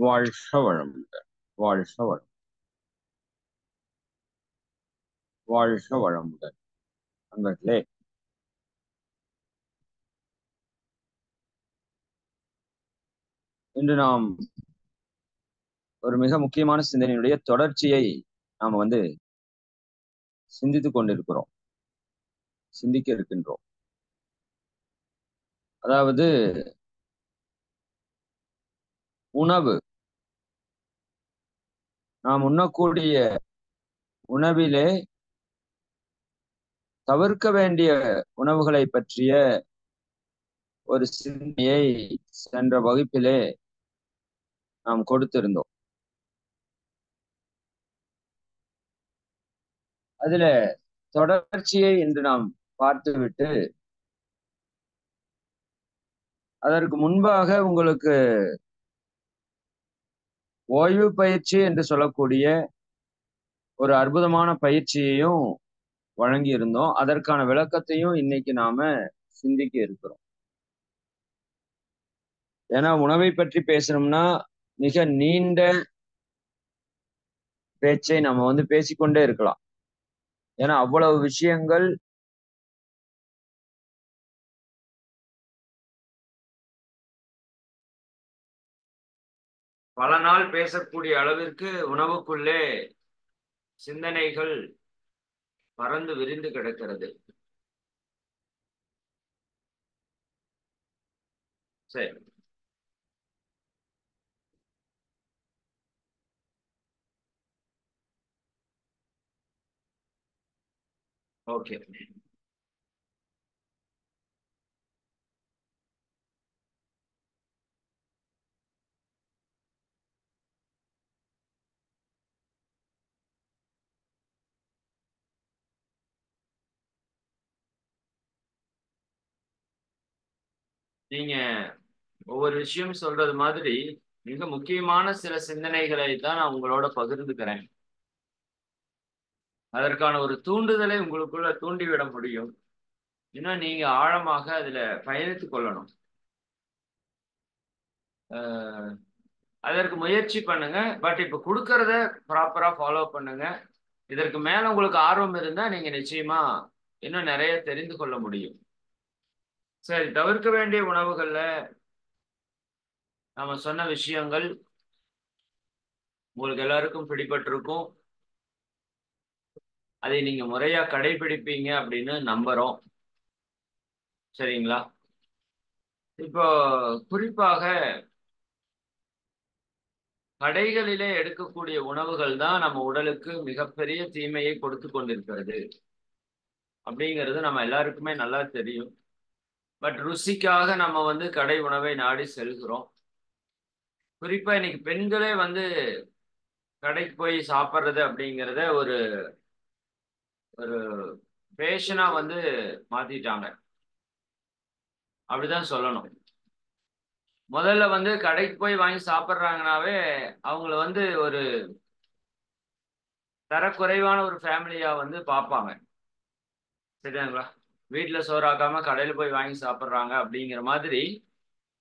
வாழ்க வளமுடன். வாழ்க வளம். வாழ்க வளமுடன். நண்பர்களே, இன்று நாம் ஒரு மிக முக்கியமான சிந்தனையுடைய தொடர்ச்சியை நாம சிந்தித்துக் கொண்டிருக்கிறோம், சிந்திக்க இருக்கின்றோம். அதாவது உணவு, நாம் உண்ணக்கூடிய உணவிலே தவிர்க்க வேண்டிய உணவுகளை பற்றிய ஒரு சிந்தனையை சென்ற வகுப்பிலே நாம் கொடுத்திருந்தோம். அதுல தொடர்ச்சியை இன்று நாம் பார்த்துவிட்டு, அதற்கு முன்பாக உங்களுக்கு ஓய்வு பயிற்சி என்று சொல்லக்கூடிய ஒரு அற்புதமான பயிற்சியையும் வழங்கி இருந்தோம். அதற்கான விளக்கத்தையும் இன்னைக்கு நாம சிந்திக்க இருக்கிறோம். ஏன்னா உணவை பற்றி பேசணும்னா மிக நீண்ட பேச்சை நம்ம பேசிக்கொண்டே இருக்கலாம். ஏன்னா அவ்வளவு விஷயங்கள் பல நாள் பேசக்கூடிய அளவிற்கு உணவுக்குள்ளே சிந்தனைகள் பறந்து விரிந்து கிடக்கிறது. சரி, ஓகே. நீங்க ஒவ்வொரு விஷயம் சொல்றது மாதிரி மிக முக்கியமான சில சிந்தனைகளை தான் நான் உங்களோட பகிர்ந்துக்கிறேன். அதற்கான ஒரு தூண்டுதலை உங்களுக்குள்ள தூண்டிவிட முடியும். இன்னும் நீங்க ஆழமாக அதுல பயணித்துக் கொள்ளணும். அதற்கு முயற்சி பண்ணுங்க. பட் இப்ப கொடுக்கறத ப்ராப்பரா ஃபாலோ பண்ணுங்க. இதற்கு மேல உங்களுக்கு ஆர்வம் இருந்தா நீங்க நிச்சயமா இன்னும் நிறைய தெரிந்து கொள்ள முடியும். சரி, தவிர்க்க வேண்டிய உணவுகள்ல நம்ம சொன்ன விஷயங்கள் உங்களுக்கு எல்லாருக்கும் பிடிபட்டிருக்கும். அதை நீங்க முறையா கடைபிடிப்பீங்க அப்படின்னு நம்புறோம். சரிங்களா? இப்போ குறிப்பாக கடைகளிலே எடுக்கக்கூடிய உணவுகள் தான் நம்ம உடலுக்கு மிகப்பெரிய தீமையை கொடுத்து கொண்டிருக்கிறது அப்படிங்கிறது நம்ம எல்லாருக்குமே நல்லா தெரியும். பட் ருசிக்காக நம்ம கடை உணவை நாடி செல்கிறோம். குறிப்பா இன்னைக்கு பெண்களே கடைக்கு போய் சாப்பிட்றது அப்படிங்கிறத ஒரு ஒரு பேஷனா மாத்திட்டாங்க, அப்படிதான் சொல்லணும். முதல்ல கடைக்கு போய் வாங்கி சாப்பிட்றாங்கனாவே அவங்கள ஒரு தரக்குறைவான ஒரு ஃபேமிலியா பார்ப்பாங்க. சரிங்களா? வீட்டுல சோறாக்காம கடையில போய் வாங்கி சாப்பிட்றாங்க அப்படிங்கிற மாதிரி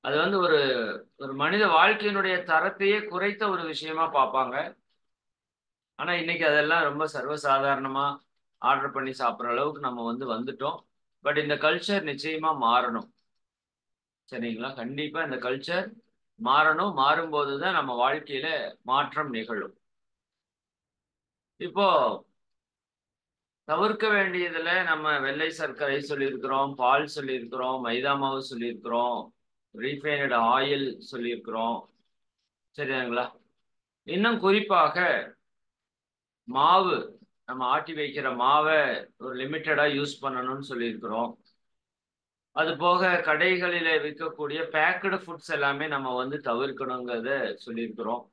அது ஒரு ஒரு மனித வாழ்க்கையினுடைய தரத்தையே குறைத்த ஒரு விஷயமா பார்ப்பாங்க. ஆனா இன்னைக்கு அதெல்லாம் ரொம்ப சர்வசாதாரணமா ஆர்டர் பண்ணி சாப்பிட்ற அளவுக்கு நம்ம வந்துட்டோம். பட் இந்த கல்ச்சர் நிச்சயமா மாறணும். சரிங்களா? கண்டிப்பா இந்த கல்ச்சர் மாறணும். மாறும்போதுதான் நம்ம வாழ்க்கையில மாற்றம் நிகழும். இப்போ தவிர்க்க வேண்டியதுல நம்ம வெள்ளை சர்க்கரை சொல்லியிருக்கிறோம், பால் சொல்லியிருக்கிறோம், மைதா மாவு சொல்லியிருக்கிறோம், ரீஃபைனட் ஆயில் சொல்லியிருக்கிறோம். சரிங்களா? இன்னும் குறிப்பாக மாவு, நம்ம ஆட்டி வைக்கிற மாவை ஒரு லிமிட்டடா யூஸ் பண்ணணும்னு சொல்லியிருக்கிறோம். அது போக கடைகளில விற்கக்கூடிய பேக்கடு ஃபுட்ஸ் எல்லாமே நம்ம தவிர்க்கணுங்கிறத சொல்லியிருக்கிறோம்.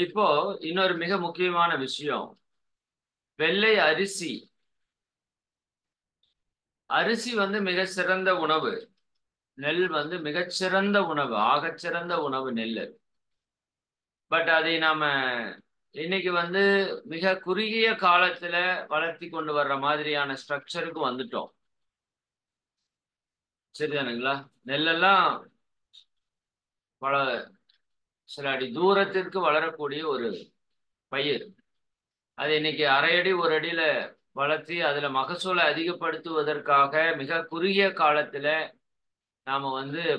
இப்போ இன்னொரு மிக முக்கியமான விஷயம், வெள்ளை அரிசி. அரிசி மிக சிறந்த உணவு. நெல் மிகச்சிறந்த உணவு, ஆகச்சிறந்த உணவு நெல். பட் அதை நாம இன்னைக்கு மிக குறுகிய காலத்துல வளர்த்தி கொண்டு வர்ற மாதிரியான ஸ்ட்ரக்சருக்கு வந்துட்டோம். சரிதானுங்களா? நெல்லெல்லாம் பல சில அடி தூரத்திற்கு வளரக்கூடிய ஒரு பயிர். அது இன்னைக்கு அரை அடி ஒரு அடியில வளர்த்தி அதுல மகசூலை அதிகப்படுத்துவதற்காக மிக குறுகிய காலத்துல நாம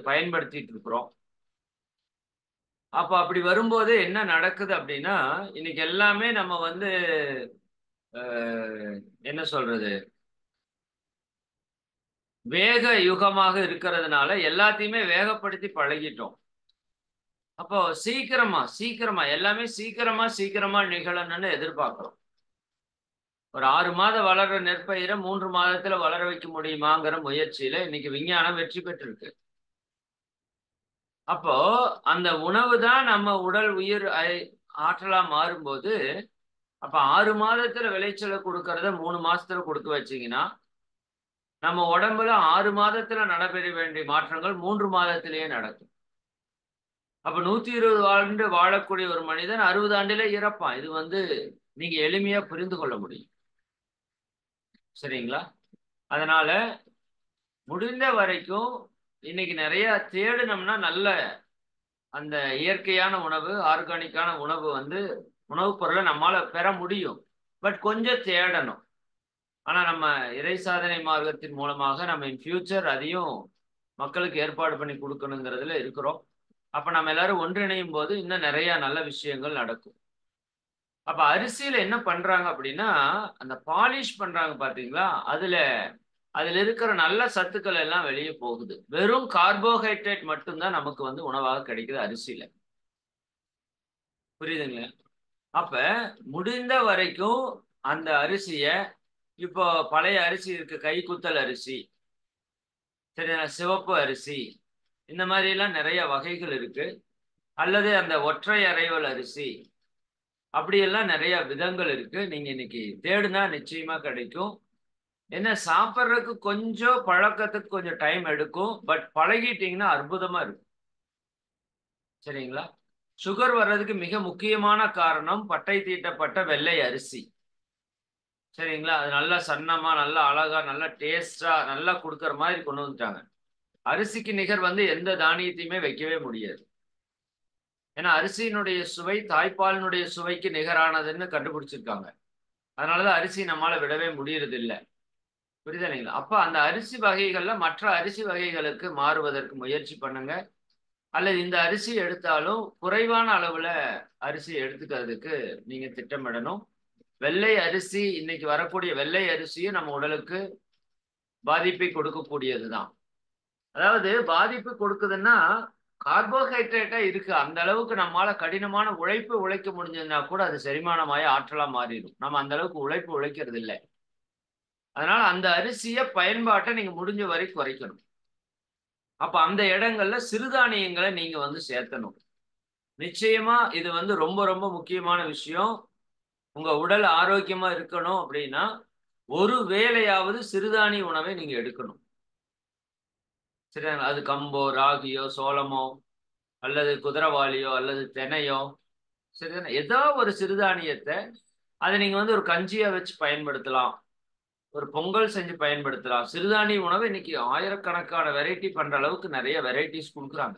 பயன்படுத்திட்டு இருக்கிறோம். அப்ப அப்படி வரும்போது என்ன நடக்குது அப்படின்னா, இன்னைக்கு எல்லாமே நம்ம என்ன சொல்றது, வேக யுகமாக இருக்கிறதுனால எல்லாத்தையுமே வேகப்படுத்தி பழகிட்டோம். அப்போ சீக்கிரமா சீக்கிரமா எல்லாமே சீக்கிரமா சீக்கிரமா நிகழணும்னு எதிர்பார்க்கிறோம். ஒரு 6 மாதம் வளர்ற நெற்பயிரை 3 மாதத்துல வளர வைக்க முடியுமாங்கிற முயற்சியில இன்னைக்கு விஞ்ஞானம் வெற்றி பெற்றிருக்கு. அப்போ அந்த உணவு தான் நம்ம உடல் உயிர் ஆற்றலா மாறும்போது, அப்ப 6 மாதத்துல விளைச்சலை கொடுக்கறத 3 மாசத்துல கொடுக்க வச்சீங்கன்னா, நம்ம உடம்புல 6 மாதத்துல நடைபெற வேண்டிய மாற்றங்கள் 3 மாதத்திலேயே நடக்கும். அப்ப 120 ஆண்டு வாழக்கூடிய ஒரு மனிதன் 60 ஆண்டிலே இறப்பான். இது நீங்க எளிமையா புரிந்து கொள்ள முடியும். சரிங்களா? அதனால முடிந்த வரைக்கும் இன்னைக்கு நிறைய தேடினோம்னா நல்ல அந்த இயற்கையான உணவு, ஆர்கானிக்கான உணவு உணவுப் பொருளை நம்மால பெற முடியும். பட் கொஞ்சம் தேடணும். ஆனா நம்ம இறை சாதனை மார்க்கத்தின் மூலமாக நம்ம இன் ஃபியூச்சர் அதையும் மக்களுக்கு ஏற்பாடு பண்ணி கொடுக்கணுங்கிறதுல இருக்கிறோம். அப்ப நம்ம எல்லாரும் ஒன்றிணையும் போது இன்னும் நிறைய நல்ல விஷயங்கள் நடக்கும். அப்ப அரிசியில என்ன பண்றாங்க அப்படின்னா, அந்த பாலிஷ் பண்றாங்க பாத்தீங்களா, அதுல இருக்கிற நல்ல சத்துக்கள் எல்லாம் வெளியே போகுது. வெறும் கார்போஹைட்ரேட் மட்டும்தான் நமக்கு உணவாக கிடைக்குது அரிசியில. புரியுதுங்களா? அப்ப முடிந்த வரைக்கும் அந்த அரிசிய, இப்போ பழைய அரிசி இருக்கு, கைக்குத்தல் அரிசி, சரி, சிவப்பு அரிசி, இந்த மாதிரி எல்லாம் நிறைய வகைகள் இருக்கு. அல்லது அந்த ஒற்றை அரைவல் அரிசி, அப்படியெல்லாம் நிறைய விதங்கள் இருக்கு. நீங்க இன்னைக்கு தேடுனா நிச்சயமா கிடைக்கும். என்ன, சாப்பிட்றதுக்கு கொஞ்சம் பழக்கத்துக்கு கொஞ்சம் டைம் எடுக்கும். பட் பழகிட்டீங்கன்னா அற்புதமா இருக்கும். சரிங்களா? சுகர் வர்றதுக்கு மிக முக்கியமான காரணம் பட்டை தீட்டப்பட்ட வெள்ளை அரிசி. சரிங்களா? அது நல்லா சன்னமா, நல்லா அழகா, நல்லா டேஸ்டா, நல்லா கொடுக்கற மாதிரி கொண்டு வந்துட்டாங்க. அரிசிக்கு நிகர் எந்த தானியத்தையுமே வைக்கவே முடியாது. ஏன்னா அரிசியினுடைய சுவை தாய்ப்பாலினுடைய சுவைக்கு நிகரானதுன்னு கண்டுபிடிச்சிருக்காங்க. அதனாலதான் அரிசி நம்மளால விடவே முடியறது இல்லை. புரியுதா இல்லைங்களா? அப்ப அந்த அரிசி வகைகள்ல மற்ற அரிசி வகைகளுக்கு மாறுவதற்கு முயற்சி பண்ணுங்க. அல்லது இந்த அரிசி எடுத்தாலும் குறைவான அளவுல அரிசி எடுத்துக்கிறதுக்கு நீங்க திட்டமிடணும். வெள்ளை அரிசி, இன்னைக்கு வரக்கூடிய வெள்ளை அரிசியும் நம்ம உடலுக்கு பாதிப்பை கொடுக்கக்கூடியதுதான். அதாவது பாதிப்பு கொடுக்குதுன்னா கார்போஹைட்ரேட்டா இருக்கு. அந்த அளவுக்கு நம்மளால கடினமான உழைப்பு உழைக்க முடிஞ்சதுன்னா கூட அது செரிமானமாய ஆற்றலா மாறிடும். நம்ம அந்த அளவுக்கு உழைப்பு உழைக்கிறது இல்லை. அதனால அந்த அரிசிய பயன்பாட்டை நீங்க முடிஞ்ச வரை குறைக்கணும். அப்ப அந்த இடங்கள்ல சிறுதானியங்களை நீங்க சேர்த்தணும். நிச்சயமா இது ரொம்ப ரொம்ப முக்கியமான விஷயம். உங்க உடல் ஆரோக்கியமா இருக்கணும் அப்படின்னா ஒரு வேளையாவது சிறுதானிய உணவை நீங்க எடுக்கணும். சரிங்களா? அது கம்போ, ராகியோ, சோளமோ, அல்லது குதிரவாளியோ, அல்லது தினையோ, சரிதானே, ஏதோ ஒரு சிறுதானியத்தை அதை நீங்க ஒரு கஞ்சியா வச்சு பயன்படுத்தலாம். ஒரு பொங்கல் செஞ்சு பயன்படுத்தலாம். சிறுதானிய உணவு இன்னைக்கு ஆயிரக்கணக்கான வெரைட்டி பண்ற அளவுக்கு நிறைய வெரைட்டிஸ் கொடுக்குறாங்க.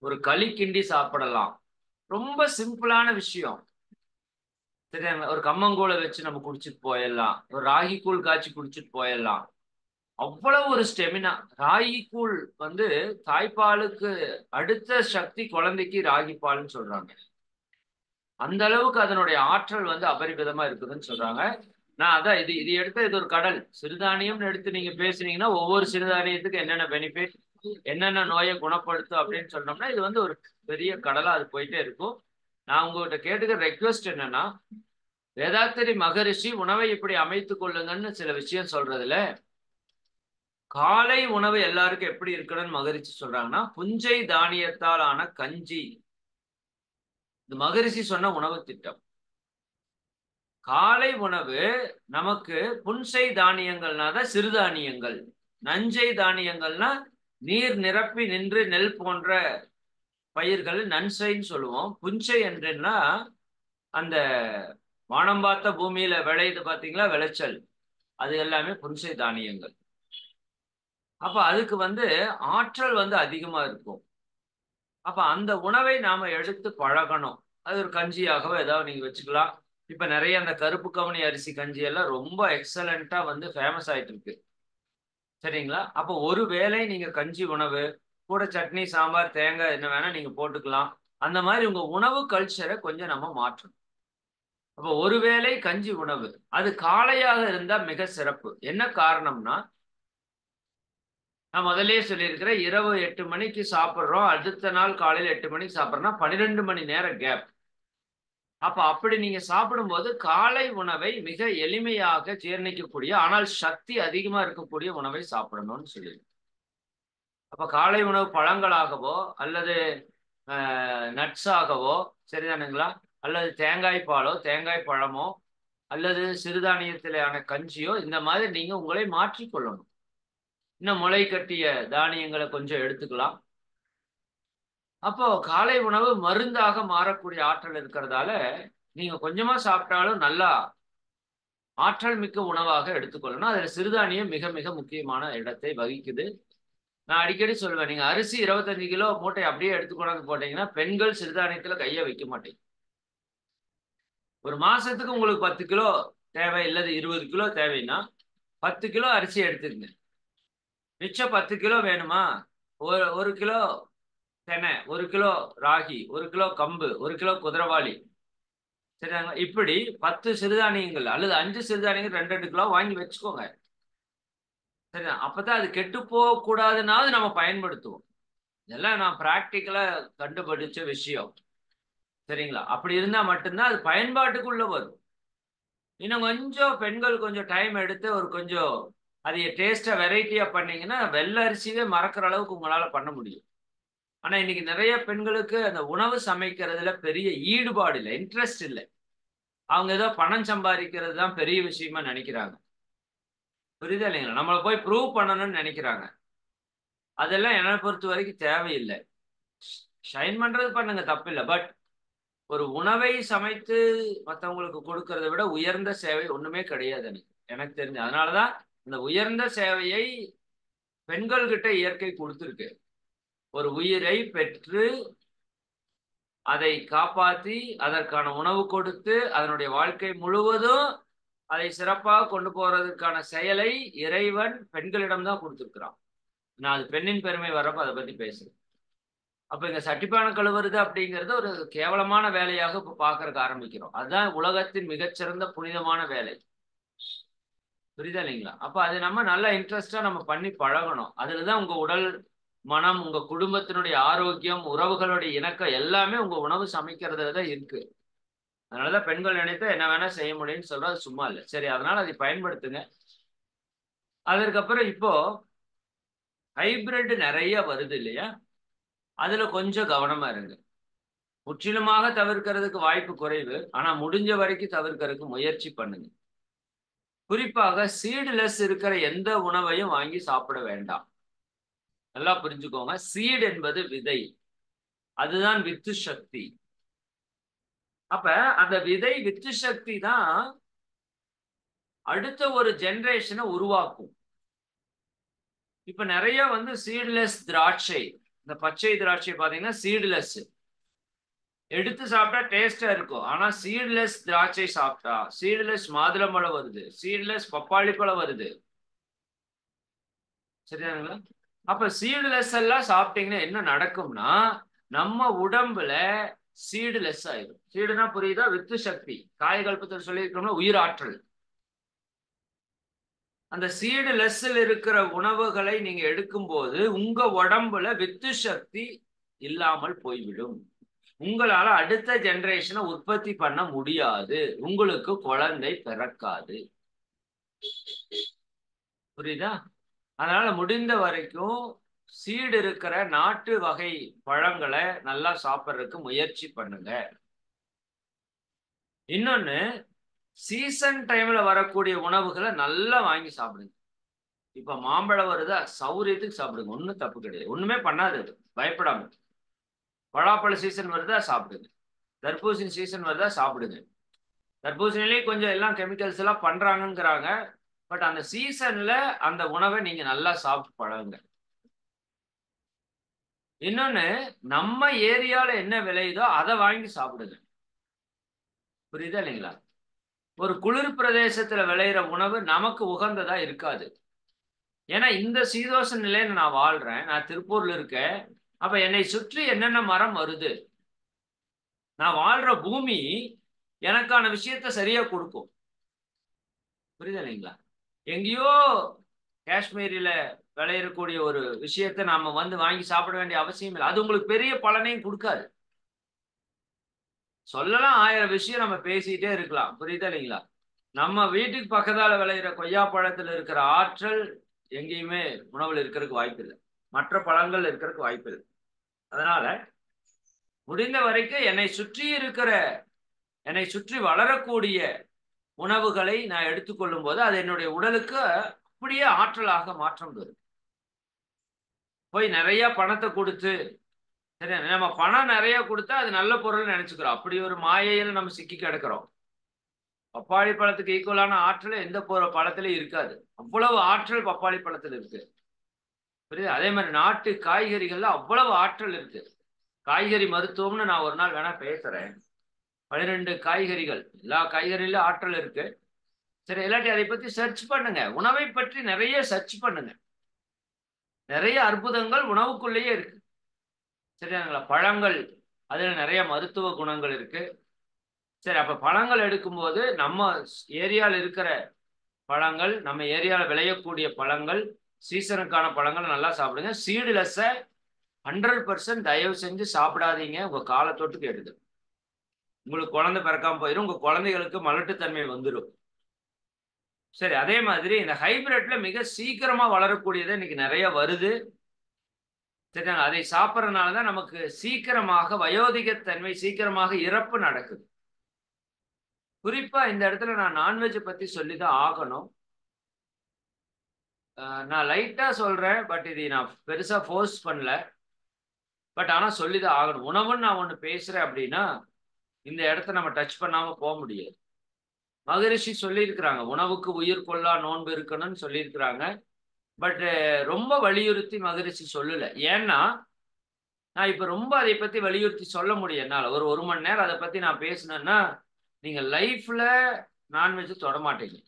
ஒரு களி கிண்டி சாப்பிடலாம். ரொம்ப சிம்பிளான விஷயம். சரிங்களா? ஒரு கம்மங்கூழை வச்சு நம்ம குடிச்சிட்டு போயிடலாம். ஒரு ராகி கூழ் காய்ச்சி குடிச்சிட்டு போயிடலாம். அவ்வளவு ஒரு ஸ்டெமினா. ராகி கூழ் தாய்ப்பாலுக்கு அடுத்த சக்தி குழந்தைக்கு ராகி பால்னு சொல்றாங்க. அந்த அளவுக்கு அதனுடைய ஆற்றல் அபரிமிதமா இருக்குதுன்னு சொல்றாங்க. நான் அதான் இது எடுத்த இது ஒரு கடல். சிறுதானியம்னு எடுத்து நீங்க பேசுனீங்கன்னா ஒவ்வொரு சிறுதானியத்துக்கு என்னென்ன பெனிஃபிட், என்னென்ன நோயை குணப்படுத்தும் அப்படின்னு சொன்னோம்னா இது ஒரு பெரிய கடலா அது போயிட்டே இருக்கும். நான் உங்ககிட்ட கேட்டுக்கிற ரெக்வெஸ்ட் என்னன்னா, வேதாத்திரி மகரிஷி உணவை இப்படி அமைத்துக் கொள்ளுங்கன்னு சில விஷயம் சொல்றதுல, காலை உணவு எல்லாருக்கும் எப்படி இருக்கணும்னு மகரிஷி சொல்றாங்கன்னா, புஞ்சை தானியத்தால் ஆன கஞ்சி. இது மகரிஷி சொன்ன உணவு திட்டம். காலை உணவு நமக்கு புன்சை தானியங்கள்னா தான் சிறுதானியங்கள். நஞ்சை தானியங்கள்னா நீர் நிரப்பி நின்று நெல் போன்ற பயிர்கள் நன்சைன்னு சொல்லுவோம். புஞ்சை என்றுன்னா அந்த வானம் பார்த்த பூமியில விளையுது பாத்தீங்களா, விளைச்சல், அது எல்லாமே புன்சை தானியங்கள். அப்ப அதுக்கு ஆற்றல் அதிகமா இருக்கும். அப்ப அந்த உணவை நாம எடுத்து பழகணும். அது ஒரு கஞ்சியாகவோ ஏதாவது நீங்க வச்சுக்கலாம். இப்ப நிறைய அந்த கருப்பு கவுனி அரிசி கஞ்சி எல்லாம் ரொம்ப எக்ஸலென்ட்டா வந்து ஃபேமஸ் ஆயிட்டு இருக்கு. சரிங்களா? அப்போ ஒரு வேளை நீங்க கஞ்சி உணவு, கூட சட்னி, சாம்பார், தேங்காய் என்ன வேணா நீங்க போட்டுக்கலாம். அந்த மாரி உங்க உணவு கல்ச்சர கொஞ்சம் நம்ம மாற்றணும். அப்போ ஒரு வேளை கஞ்சி உணவு. அது காலையாக இருந்தா மிக சிறப்பு. என்ன காரணம்னா, நான் முதல்லயே சொல்லியிருக்கிறேன். இரவு 8 மணிக்கு சாப்பிடுறோம். அடுத்த நாள் காலையில 8 மணிக்கு சாப்பிடுறோம்னா 12 மணி நேரம் கேப். அப்ப அப்படி நீங்க சாப்பிடும்போது காலை உணவை மிக எளிமையாக ஜீரணிக்கக்கூடிய, ஆனால் சக்தி அதிகமா இருக்கக்கூடிய உணவை சாப்பிடணும்னு சொல்லியிருக்கேன். அப்ப காலை உணவு பழங்களாகவோ, அல்லது நட்ஸ் ஆகவோ சரிதானுங்களா? அல்லது தேங்காய் பாலோ, தேங்காய் பழமோ, அல்லது சிறுதானியத்திலான கஞ்சியோ, இந்த மாதிரி நீங்க உங்களை மாற்றிக் கொள்ளணும். இன்னும் முளை கட்டிய தானியங்கள கொஞ்சம் எடுத்துக்கலாம். அப்போ காலை உணவு மருந்தாக மாறக்கூடிய ஆற்றல் இருக்கிறதால, நீங்க கொஞ்சமா சாப்பிட்டாலும் நல்லா ஆற்றல் மிக்க உணவாக எடுத்துக்கொள்ளணும். அதுல சிறுதானியம் மிக மிக முக்கியமான இடத்தை வகிக்குது. நான் அடிக்கடி சொல்லுவேன், நீங்க அரிசி 25 கிலோ மூட்டை அப்படியே எடுத்து கொண்டாந்து போட்டீங்கன்னா, பெண்கள் சிறுதானியத்துல கைய வைக்க மாட்டீங்க. ஒரு மாசத்துக்கு உங்களுக்கு 10 கிலோ தேவை இல்லது 20 கிலோ தேவைன்னா, 10 கிலோ அரிசி எடுத்துக்கங்க. மிச்சம் 10 கிலோ வேணுமா? ஒரு கிலோ தெனை, 1 கிலோ ராகி, 1 கிலோ கம்பு, 1 கிலோ குதிரைவாலி. சரிங்களா? இப்படி 10 சிறுதானியங்கள் அல்லது 5 சிறுதானியங்கள் 2, 2 கிலோ வாங்கி வச்சுக்கோங்க. சரிதான். அப்பதான் அது கெட்டு போகக்கூடாதுனாவது நம்ம பயன்படுத்துவோம். இதெல்லாம் நான் பிராக்டிகலா கண்டுபிடிச்ச விஷயம். சரிங்களா? அப்படி இருந்தா மட்டும்தான் அது பயன்பாட்டுக்குள்ள வரும். இன்னும் கொஞ்சம் பெண்கள் கொஞ்சம் டைம் எடுத்து ஒரு கொஞ்சம் அதைய டேஸ்ட்டா வெரைட்டியா பண்ணீங்கன்னா, வெள்ள அரிசியவே மறக்கிற அளவுக்கு உங்களால பண்ண முடியும். ஆனா இன்னைக்கு நிறைய பெண்களுக்கு அந்த உணவு சமைக்கிறதுல பெரிய ஈடுபாடு இல்ல. இன்ட்ரெஸ்ட் இல்ல. அவங்க ஏதோ பணம் சம்பாதிக்கிறது தான் பெரிய விஷயமா நெனைக்கிறாங்க. புரியுதா இல்லைங்களா? நம்மள போய் ப்ரூவ் பண்ணணும்னு நெனைக்கிறாங்க. அதெல்லாம் என்ன பொறுத்தவரைக்கும் தேவையில்ல. ஷைன் பண்றது பண்ணுங்க தப்பில்ல. பட் ஒரு உணவை சமைத்து மத்தவங்களுக்கு கொடுக்கிறத விட உயர்ந்த சேவை ஒண்ணுமே கிடையாது எனக்கு. எனக்கு தெரிஞ்சு. அதனால தான் இந்த உயர்ந்த சேவையை பெண்கள் கிட்ட இயற்கை குடுத்திருக்கு. ஒரு உயிரை பெற்று, அதை காப்பாத்தி, அதற்கான உணவு கொடுத்து, அதனுடைய வாழ்க்கை முழுவதும் அதை சிறப்பாக கொண்டு போறதுக்கான செயலை இறைவன் பெண்களிடம் தான் குடுத்திருக்கிறான். நான் அது பெண்ணின் பெருமை வர்றப்ப அத பத்தி பேசுறேன். அப்ப இங்க சட்டிப்பானை கழுவுறது அப்படிங்கிறது ஒரு கேவலமான வேலையாக இப்ப பார்க்கறக்கு ஆரம்பிக்கிறோம். அதுதான் உலகத்தின் மிகச்சிறந்த புனிதமான வேலை. புரியுதா இல்லைங்களா? அப்ப அது நம்ம நல்லா இன்ட்ரெஸ்ட்டா நம்ம பண்ணி பழகணும். அதுலதான் உங்க உடல், மனம், உங்க குடும்பத்தினுடைய ஆரோக்கியம், உறவுகளுடைய இணக்கம் எல்லாமே உங்க உணவு சமைக்கிறதுல தான் இருக்கு. அதனாலதான் பெண்கள் நினைத்தா என்ன வேணா செய்ய முடியும்னு சொல்றது அது சும்மா இல்ல. சரி, அதனால அதை பயன்படுத்துங்க. அதற்கப்புறம் இப்போ ஹைபிரிட் நிறைய வருது இல்லையா? அதுல கொஞ்சம் கவனமா இருங்க. முற்றிலுமாக தவிர்க்கிறதுக்கு வாய்ப்பு குறைவு. ஆனா முடிஞ்ச வரைக்கும் தவிர்க்கிறதுக்கு முயற்சி பண்ணுங்க. குறிப்பாக சீடுலெஸ் இருக்கிற எந்த உணவையும் வாங்கி சாப்பிட வேண்டாம். நல்லா புரிஞ்சுக்கோங்க. சீட் என்பது விதை. அதுதான் வித்து சக்தி. அப்ப அந்த விதை வித்து சக்தி தான் அடுத்த ஒரு ஜெனரேஷனை உருவாக்கும். இப்ப நிறைய வந்து சீட்லெஸ் திராட்சை, இந்த பச்சை திராட்சை பாத்தீங்கன்னா சீட்லெஸ். எடுத்து சாப்பிட்டா டேஸ்டா இருக்கும். ஆனா சீட்லெஸ் திராட்சை சாப்பிட்டா, சீட்லெஸ் மாதுளம்பழம் வருது, சீட்லெஸ் பப்பாளி பழம் வருது. சரியானுங்களா? அப்ப சீட்லெஸ் எல்லாம் சாப்பிட்டீங்கன்னா என்ன நடக்கும்னா, நம்ம உடம்புல சீடுலெஸ் ஆயிடும். சீடுனா புரியுதா? வித்து சக்தி. காயகல்பத்தில் சொல்லியிருக்கோம்னா உயிர் ஆற்றல். அந்த சீடு லெஸ்ஸில் இருக்கிற உணவுகளை நீங்க எடுக்கும்போது உங்க உடம்புல வித்து சக்தி இல்லாமல் போய்விடும். உங்களால அடுத்த ஜெனரேஷனை உற்பத்தி பண்ண முடியாது. உங்களுக்கு குழந்தை பிறக்காது. புரியுதா? அதனால முடிந்த வரைக்கும் சீடு இருக்கிற நாட்டு வகை பழங்களை நல்லா சாப்பிட்றதுக்கு முயற்சி பண்ணுங்க. இன்னொன்னு, சீசன் டைம்ல வரக்கூடிய உணவுகளை நல்லா வாங்கி சாப்பிடுங்க. இப்ப மாம்பழம் வருதா, சௌரியத்துக்கு சாப்பிடுங்க. ஒண்ணும் தப்பு கிடையாது. ஒண்ணுமே பண்ணாது அது. பயப்படாம. பலாப்பழ சீசன் வருதா சாப்பிடுங்க. தர்பூசணி சீசன் வருதா சாப்பிடுங்க. தர்பூசணிலேயே கொஞ்சம் எல்லாம் கெமிக்கல்ஸ் எல்லாம் பண்றாங்கங்கிறாங்க. பட் அந்த சீசன்ல அந்த உணவை நீங்க நல்லா சாப்பிட்டு பழகுங்க. இன்னொன்னு, நம்ம ஏரியால என்ன விளையுதோ அதை வாங்கி சாப்பிடுங்க. புரியுதா இல்லைங்களா? ஒரு குளிர் பிரதேசத்துல விளையிற உணவு நமக்கு உகந்ததா இருக்காது. ஏன்னா இந்த சீதோஷ நிலையில நான் வாழ்றேன். நான் திருப்பூர்ல இருக்கேன். அப்ப என்னை சுற்றி என்னென்ன மரம் வருது? நான் வாழ்ற பூமி எனக்கான விஷயத்த சரியா கொடுக்கும். புரியுதா இல்லைங்களா? எங்கேயோ காஷ்மீரில விளையக்கூடிய ஒரு விஷயத்த நாம வந்து வாங்கி சாப்பிட வேண்டிய அவசியம் இல்லை. அது உங்களுக்கு பெரிய பலனையும் கொடுக்காது. சொல்லலாம் 1000 விஷயம் நம்ம பேசிட்டே இருக்கலாம். புரியுதா இல்லைங்களா? நம்ம வீட்டுக்கு பக்கத்தால விளையிற கொய்யா பழத்துல இருக்கிற ஆற்றல் எங்கேயுமே உணவுல இருக்கிறதுக்கு வாய்ப்பு இல்லை. மற்ற பழங்கள் இருக்கிறதுக்கு வாய்ப்பு இல்லை. அதனால முடிந்த வரைக்கும் என்னை சுற்றி வளரக்கூடிய உணவுகளை நான் எடுத்துக்கொள்ளும் போது அது என்னுடைய உடலுக்கு அப்படியே ஆற்றலாக மாற்றம் தரும். போய் நிறைய பணத்தை கொடுத்து, சரி நம்ம பணம் நிறைய கொடுத்தா அது நல்ல பொருள் நினைச்சுக்கிறோம். அப்படி ஒரு மாயையில நம்ம சிக்கி கிடக்கிறோம். பப்பாளி பழத்துக்கு ஈக்குவலான ஆற்றல் எந்த பழத்திலையும் இருக்காது. அவ்வளவு ஆற்றல் பப்பாளி பழத்துல இருக்கு. புரியுது? அதே மாதிரி நாட்டு காய்கறிகள்ல அவ்வளவு ஆற்றல் இருக்கு. காய்கறி மருத்துவம்னு நான் ஒரு நாள் வேணா பேசுறேன். 12 காய்கறிகள், எல்லா காய்கறியிலும் ஆற்றல் இருக்கு. சரி, இல்லாட்டி அதை பத்தி சர்ச் பண்ணுங்க. உணவை பற்றி நிறைய சர்ச் பண்ணுங்க. நிறைய அற்புதங்கள் உணவுக்குள்ளேயே இருக்கு. சரியாங்களா? பழங்கள், அதுல நிறைய மருத்துவ குணங்கள் இருக்கு. சரி, அப்ப பழங்கள் எடுக்கும்போது நம்ம ஏரியால இருக்கிற பழங்கள், நம்ம ஏரியால விளையக்கூடிய பழங்கள், சீசனுக்கான பழங்கள் நல்லா சாப்பிடுங்க. சீடுலெஸ்ஸ 100% தயவு செஞ்சு சாப்பிடாதீங்க. உங்க காலத்தொட்டு கெடுது. உங்களுக்கு குழந்தை பிறக்காம போயிடும். உங்க குழந்தைகளுக்கு மலட்டுத்தன்மை வந்துடும். சரி, அதே மாதிரி இந்த ஹைபிரிட்ல மிக சீக்கிரமா வளரக்கூடியது இன்னைக்கு நிறைய வருது. சரிங்க, அதை சாப்பிட்றதுனாலதான் நமக்கு சீக்கிரமாக வயோதிகத்தன்மை, சீக்கிரமாக இறப்பு நடக்குது. குறிப்பா இந்த இடத்துல நான் நான்வெஜ் பத்தி சொல்லிதான் ஆகணும். நான் லைட்டா சொல்றேன், பட் இதை நான் பெருசா ஃபோர்ஸ் பண்ணல. பட் ஆனா சொல்லிதான் ஆகணும். உணவுன்னு நான் ஒண்ணு பேசுறேன் அப்படின்னா இந்த இடத்த நம்ம டச் பண்ணாம போக முடியாது. மகரிஷி சொல்லியிருக்கிறாங்க, உணவுக்கு உயிர் கொள்ளா நோன்பு இருக்கணும்னு சொல்லியிருக்கிறாங்க. பட் ரொம்ப வலியுறுத்தி மகரிஷி சொல்லல. ஏன்னா நான் இப்ப ரொம்ப அதை பத்தி வலியுறுத்தி சொல்ல முடியும் என்னால. ஒரு மணி நேரம் அதை பத்தி நான் பேசினேன்னா நீங்க லைஃப்ல நான்வெஜ் தொட மாட்டீங்க.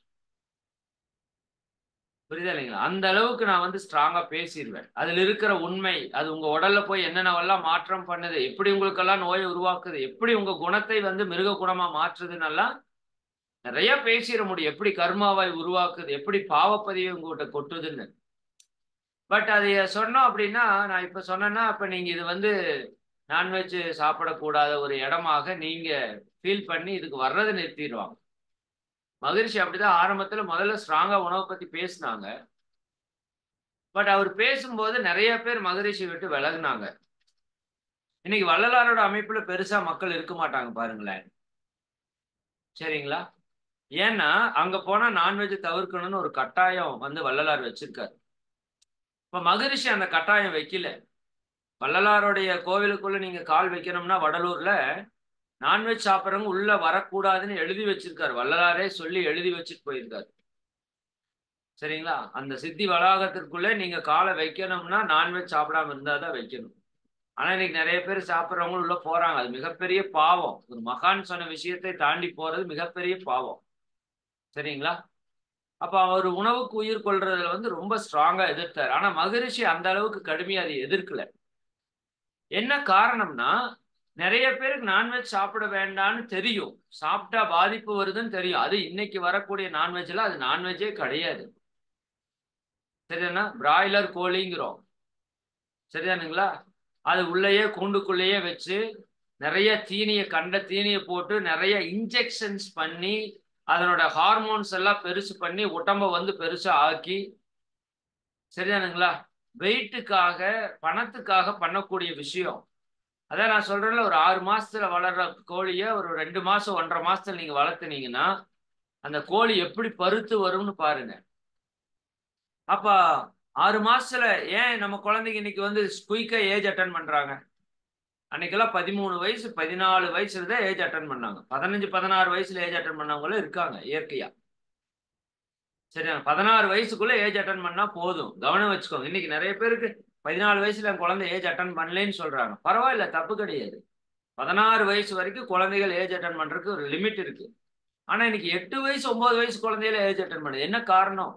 புரியுதா இல்லைங்களா? அந்த அளவுக்கு நான் வந்து ஸ்ட்ராங்கா பேசிடுவேன். அதுல இருக்கிற உண்மை, அது உங்க உடல்ல போய் என்னென்னவெல்லாம் மாற்றம் பண்ணுது, எப்படி உங்களுக்கெல்லாம் நோயை உருவாக்குது, எப்படி உங்க குணத்தை வந்து மிருக குணமா மாற்றுதுன்னெல்லாம் நிறைய பேசிட முடியும். எப்படி கர்மாவை உருவாக்குது, எப்படி பாவப்பதிவை உங்ககிட்ட கொட்டுதுன்னு. பட் அதை சொன்னோம் அப்படின்னா, நான் இப்ப சொன்னேன்னா அப்ப நீங்க இது வந்து நான்வெஜ் சாப்பிடக்கூடாத ஒரு இடமாக நீங்க ஃபீல் பண்ணி இதுக்கு வர்றதை நிறுத்திடுவாங்க. மகரிஷி அப்படிதான் ஆரம்பத்துல முதல்ல ஸ்ட்ராங்கா உணவை பத்தி பேசினாங்க. பட் அவர் பேசும்போது நிறைய பேர் மகரிஷி விட்டு விலகுனாங்க. இன்னைக்கு வள்ளலாரோட அமைப்புல பெருசா மக்கள் இருக்க மாட்டாங்க பாருங்களேன். சரிங்களா? ஏன்னா அங்க போனா நான்வெஜ் தவிர்க்கணும்னு ஒரு கட்டாயம் வந்து வள்ளலார் வச்சிருக்காரு. இப்ப மகரிஷி அந்த கட்டாயம் வைக்கல. வள்ளலாருடைய கோவிலுக்குள்ள நீங்க கால் வைக்கணும்னா வடலூர்ல நான்வெஜ் சாப்பிட்றவங்க உள்ள வரக்கூடாதுன்னு எழுதி வச்சிருக்காரு. வள்ளலாரே சொல்லி எழுதி வச்சுட்டு போயிருக்காரு. சரிங்களா? அந்த சித்தி வளாகத்திற்குள்ளே நீங்க காலை வைக்கணும்னா நான்வெஜ் சாப்பிடாம இருந்தாதான் வைக்கணும். ஆனா இன்னைக்கு நிறைய பேர் சாப்பிட்றவங்க உள்ள போறாங்க. அது மிகப்பெரிய பாவம். ஒரு மகான் சொன்ன விஷயத்தை தாண்டி போறது மிகப்பெரிய பாவம். சரிங்களா? அப்ப அவர் உணவுக்கு உயிர் கொள்றதுல வந்து ரொம்ப ஸ்ட்ராங்கா எதிர்த்தார். ஆனா மகரிஷி அந்த அளவுக்கு கடுமையா அதை எதிர்க்கல. என்ன காரணம்னா நிறைய பேருக்கு நான்வெஜ் சாப்பிட வேண்டாம்னு தெரியும். சாப்பிட்டா பாதிப்பு வருதுன்னு தெரியும். அது இன்னைக்கு வரக்கூடிய நான்வெஜ்ல அது நான்வெஜ்ஜே கிடையாது. சரிதானா? பிராய்லர் கோழிங்கிறோம். சரிதானுங்களா? அது உள்ளேயே கூண்டுக்குள்ளேயே வச்சு நிறைய கண்ட தீனியை போட்டு நிறைய இன்ஜெக்ஷன்ஸ் பண்ணி அதனோட ஹார்மோன்ஸ் எல்லாம் பெருசு பண்ணி உடம்ப வந்து பெருசா ஆக்கி, சரிதானுங்களா? வெயிட்டுக்காக, பணத்துக்காக பண்ணக்கூடிய விஷயம். அதான் நான் சொல்றேன்ல, ஒரு 6 மாசத்துல வளர்ற கோழிய ஒரு 2 மாசம் 1.5 மாசத்துல நீங்க வளர்த்துனீங்கன்னா அந்த கோழி எப்படி பருத்து வரும்னு பாருங்க. அப்ப 6 மாசத்துல ஏன் நம்ம குழந்தைங்க இன்னைக்கு வந்து குயிக்கா ஏஜ் அட்டன் பண்றாங்க? அன்னைக்கெல்லாம் 13 வயசு 14 வயசுல தான் ஏஜ் அட்டன் பண்ணாங்க. 15 16 வயசுல ஏஜ் அட்டன் பண்ணவங்களும் இருக்காங்க இயற்கையா. சரி, 16 வயசுக்குள்ள ஏஜ் அட்டன் பண்ணா போதும். கவனம் வச்சுக்கோங்க. இன்னைக்கு நிறைய பேருக்கு 14 வயசுல என் குழந்தை ஏஜ் அட்டன் பண்ணலன்னு சொல்றாங்க. பரவாயில்ல, தப்பு கிடையாது. 16 வயசு வரைக்கும் குழந்தைகள் ஏஜ் அட்டன் பண்றதுக்கு ஒரு லிமிட் இருக்கு. ஆனா இன்னைக்கு 8 வயசு 9 வயசு குழந்தையில ஏஜ் அட்டன் பண்ணுது. என்ன காரணம்?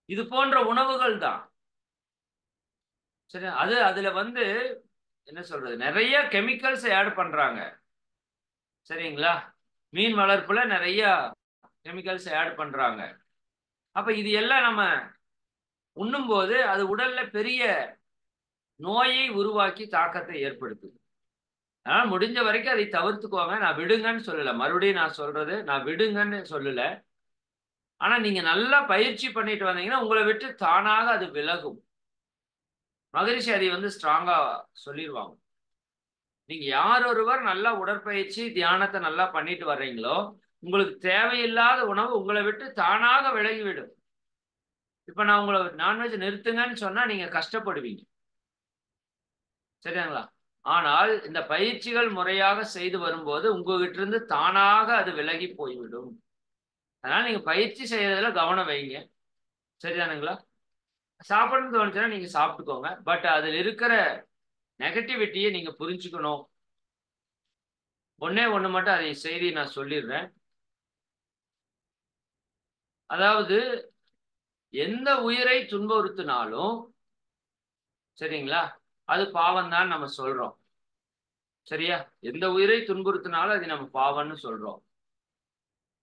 இது போன்ற உணவுகள் தான். சரி, அதுல வந்து என்ன சொல்றது, நிறைய கெமிக்கல்ஸ் ஆட் பண்றாங்க. சரிங்களா? மீன் வளர்ப்புல நிறைய கெமிக்கல்ஸ் ஆட் பண்றாங்க. அப்ப இது எல்லாம் நம்ம உண்ணும்போது அது உடல்ல பெரிய நோயை உருவாக்கி தாக்கத்தை ஏற்படுத்துது. அதனால முடிஞ்ச வரைக்கும் அதை தவிர்த்துக்கோங்க. நான் விடுங்கன்னு சொல்லல. மறுபடியும் நான் சொல்றது, நான் விடுங்கன்னு சொல்லல. ஆனா நீங்க நல்லா பயிற்சி பண்ணிட்டு வந்தீங்கன்னா உங்களை விட்டு தானாக அது விலகும். மகரிஷி அதை வந்து ஸ்ட்ராங்கா சொல்லிடுவாங்க. நீங்க யார் ஒருவர் நல்லா உடற்பயிற்சி தியானத்தை நல்லா பண்ணிட்டு வர்றீங்களோ உங்களுக்கு தேவையில்லாத உணவு உங்களை விட்டு தானாக விலகிவிடும். இப்ப நான் உங்களை நான்வெஜ் நிறுத்துங்கன்னு சொன்னா நீங்க கஷ்டப்படுவீங்க. சரிங்களா? ஆனால் இந்த பயிற்சிகள் முறையாக செய்து வரும்போது உங்ககிட்ட இருந்து தானாக அது விலகி போய்விடும். அதனால நீங்க பயிற்சி செய்யறதுல கவனம் வைங்க. சரிதானுங்களா? சாப்பிடணும்னு தோணுச்சுன்னா நீங்க சாப்பிட்டுக்கோங்க. பட் அதுல இருக்கிற நெகட்டிவிட்டியை நீங்க புரிஞ்சுக்கணும். ஒண்ணே ஒண்ணு மட்டும் அதை செய்தி நான் சொல்லிடுறேன். அதாவது எந்த உயிரை துன்புறுத்தினாலும் சரிங்களா, அது பாவம் தான் நம்ம சொல்றோம். சரியா? எந்த உயிரை துன்புறுத்தினாலும் அது நம்ம பாவம்னு சொல்றோம்.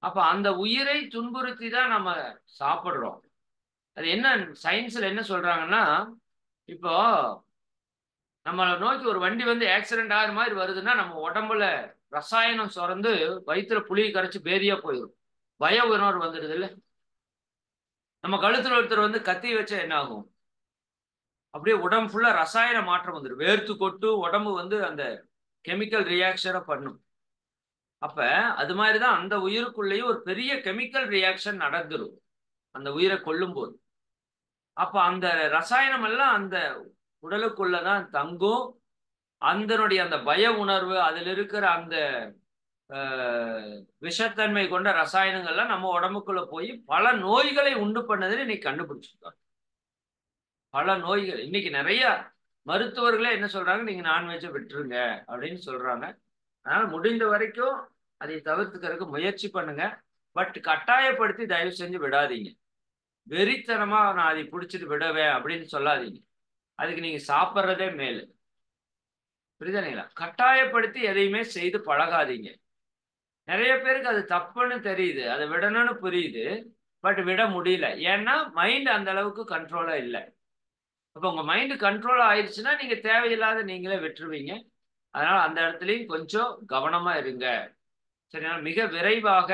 அப்ப அந்த உயிரை துன்புறுத்தி தான் நம்ம சாப்பிடுறோம். அது என்ன, சயின்ஸ்ல என்ன சொல்றாங்கன்னா, இப்போ நம்மளை நோக்கி ஒரு வண்டி வந்து ஆக்சிடென்ட் ஆகிற மாதிரி வருதுன்னா நம்ம உடம்புல ரசாயனம் சுரந்து வயிற்றுல புளியை கரைச்சு பேதியா போயிடும். பய உணர்வு வந்துடுது இல்ல. நம்ம கழுத்துல ஒருத்தர் வந்து கத்தி வச்சா என்ன ஆகும்? அப்படியே உடம்பு ஃபுல்லா ரசாயன மாற்றம் வந்துடும். வேர்த்து கொட்டு, உடம்பு வந்து அந்த கெமிக்கல் ரியாக்ஷனை பண்ணும். அப்ப அது மாதிரிதான் அந்த உயிருக்குள்ளேயும் ஒரு பெரிய கெமிக்கல் ரியாக்ஷன் நடந்துரும் அந்த உயிரை கொல்லும் போது. அப்ப அந்த ரசாயனம் எல்லாம் அந்த உடலுக்குள்ளதான் தங்கும். அதனுடைய அந்த பய உணர்வு, அதில் இருக்கிற அந்த விஷத்தன்மை கொண்ட ரசாயனங்கள்லாம் நம்ம உடம்புக்குள்ள போய் பல நோய்களை உண்டு பண்ணதுன்னு இன்னைக்கு கண்டுபிடிச்சிருக்காங்க. பல நோய்கள் இன்னைக்கு நிறைய மருத்துவர்களே என்ன சொல்றாங்க, நீங்க நான்வெஜ்ஜை விட்டுருங்க அப்படின்னு சொல்றாங்க. அதனால முடிந்த வரைக்கும் அதை தவிர்த்துக்கிறதுக்கு முயற்சி பண்ணுங்க. பட் கட்டாயப்படுத்தி தயவு செஞ்சு விடாதீங்க. வெறித்தனமா நான் அதை பிடிச்சிட்டு விடுவேன் அப்படின்னு சொல்லாதீங்க. அதுக்கு நீங்க சாப்பிட்றதே மேலு. புரியுதானீங்களா? கட்டாயப்படுத்தி எதையுமே செய்து பழகாதீங்க. நிறைய பேருக்கு அது தப்புன்னு தெரியுது, அதை விடணும்னு புரியுது, பட் விட முடியல. ஏன்னா மைண்ட் அந்த அளவுக்கு கண்ட்ரோலா இல்லை. அப்ப உங்க மைண்ட் கண்ட்ரோல் ஆயிடுச்சுன்னா நீங்க தேவையில்லாத நீங்களே விட்டுருவீங்க. அதனால அந்த இடத்துலயும் கொஞ்சம் கவனமா இருங்க. சரியா? மிக விரைவாக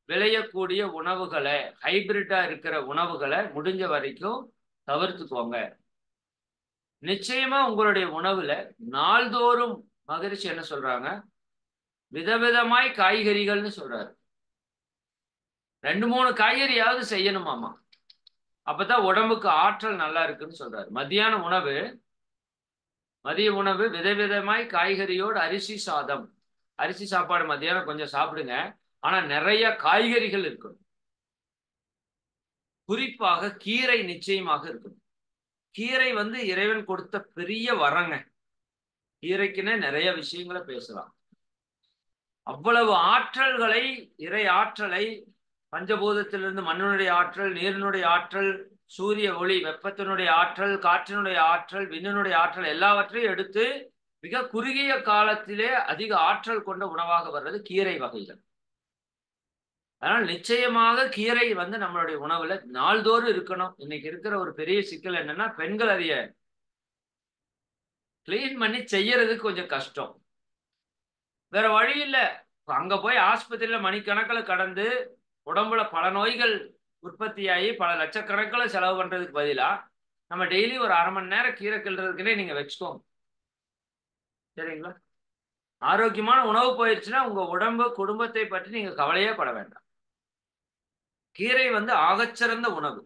விளையக்கூடிய உணவுகளை, ஹைபிரிட்டா இருக்கிற உணவுகளை முடிஞ்ச வரைக்கும் தவிர்த்துக்கோங்க. நிச்சயமா உங்களுடைய உணவுல நாள்தோறும் மகரிஷி என்ன சொல்றாங்க, விதவிதமாய் காய்கறிகள்னு சொல்றாரு. 2-3 காய்கறியாவது செய்யணுமாமா. அப்பதான் உடம்புக்கு ஆற்றல் நல்லா இருக்குன்னு சொல்றாரு. மதிய உணவு விதவிதமாய் காய்கறியோடு அரிசி சாதம். அரிசி சாப்பாடு மத்தியானம் கொஞ்சம் சாப்பிடுங்க. ஆனா நிறைய காய்கறிகள் இருக்கணும். குறிப்பாக கீரை நிச்சயமாக இருக்கணும். கீரை வந்து இறைவன் கொடுத்த பெரிய வரங்க. கீரைக்குன்னு நிறைய விஷயங்களை பேசலாம். அவ்வளவு ஆற்றல்களை, இறை ஆற்றலை, பஞ்சபூதத்திலிருந்து மண்ணினுடைய ஆற்றல், நீரினுடைய ஆற்றல், சூரிய ஒளி வெப்பத்தினுடைய ஆற்றல், காற்றினுடைய ஆற்றல், விண்ணினுடைய ஆற்றல் எல்லாவற்றையும் எடுத்து மிக குறுகிய காலத்திலே அதிக ஆற்றல் கொண்ட உணவாக வர்றது கீரை வகைகள். அதனால் நிச்சயமாக கீரை வந்து நம்மளுடைய உணவுல நாள்தோறும் இருக்கணும். இன்னைக்கு இருக்கிற ஒரு பெரிய சிக்கல் என்னன்னா, பெண்கள் அதைய கிளீன் பண்ணி செய்யறதுக்கு கொஞ்சம் கஷ்டம். வேற வழி இல்ல. அங்க போய் ஆஸ்பத்திரியில மணிக்கணக்கில் கடந்து உடம்புல பல நோய்கள் உற்பத்தியாகி பல லட்சக்கணக்கில் செலவு பண்றதுக்கு பதிலா நம்ம டெய்லி ஒரு 1/2 மணி நேரம் கீரை கிள்றதுக்குன்னே நீங்க வச்சுக்கோங்க. சரிங்களா? ஆரோக்கியமான உணவு போயிடுச்சுன்னா உங்க உடம்பு குடும்பத்தை பற்றி நீங்க கவலையே பட வேண்டாம். கீரை வந்து ஆகச்சிறந்த உணவு.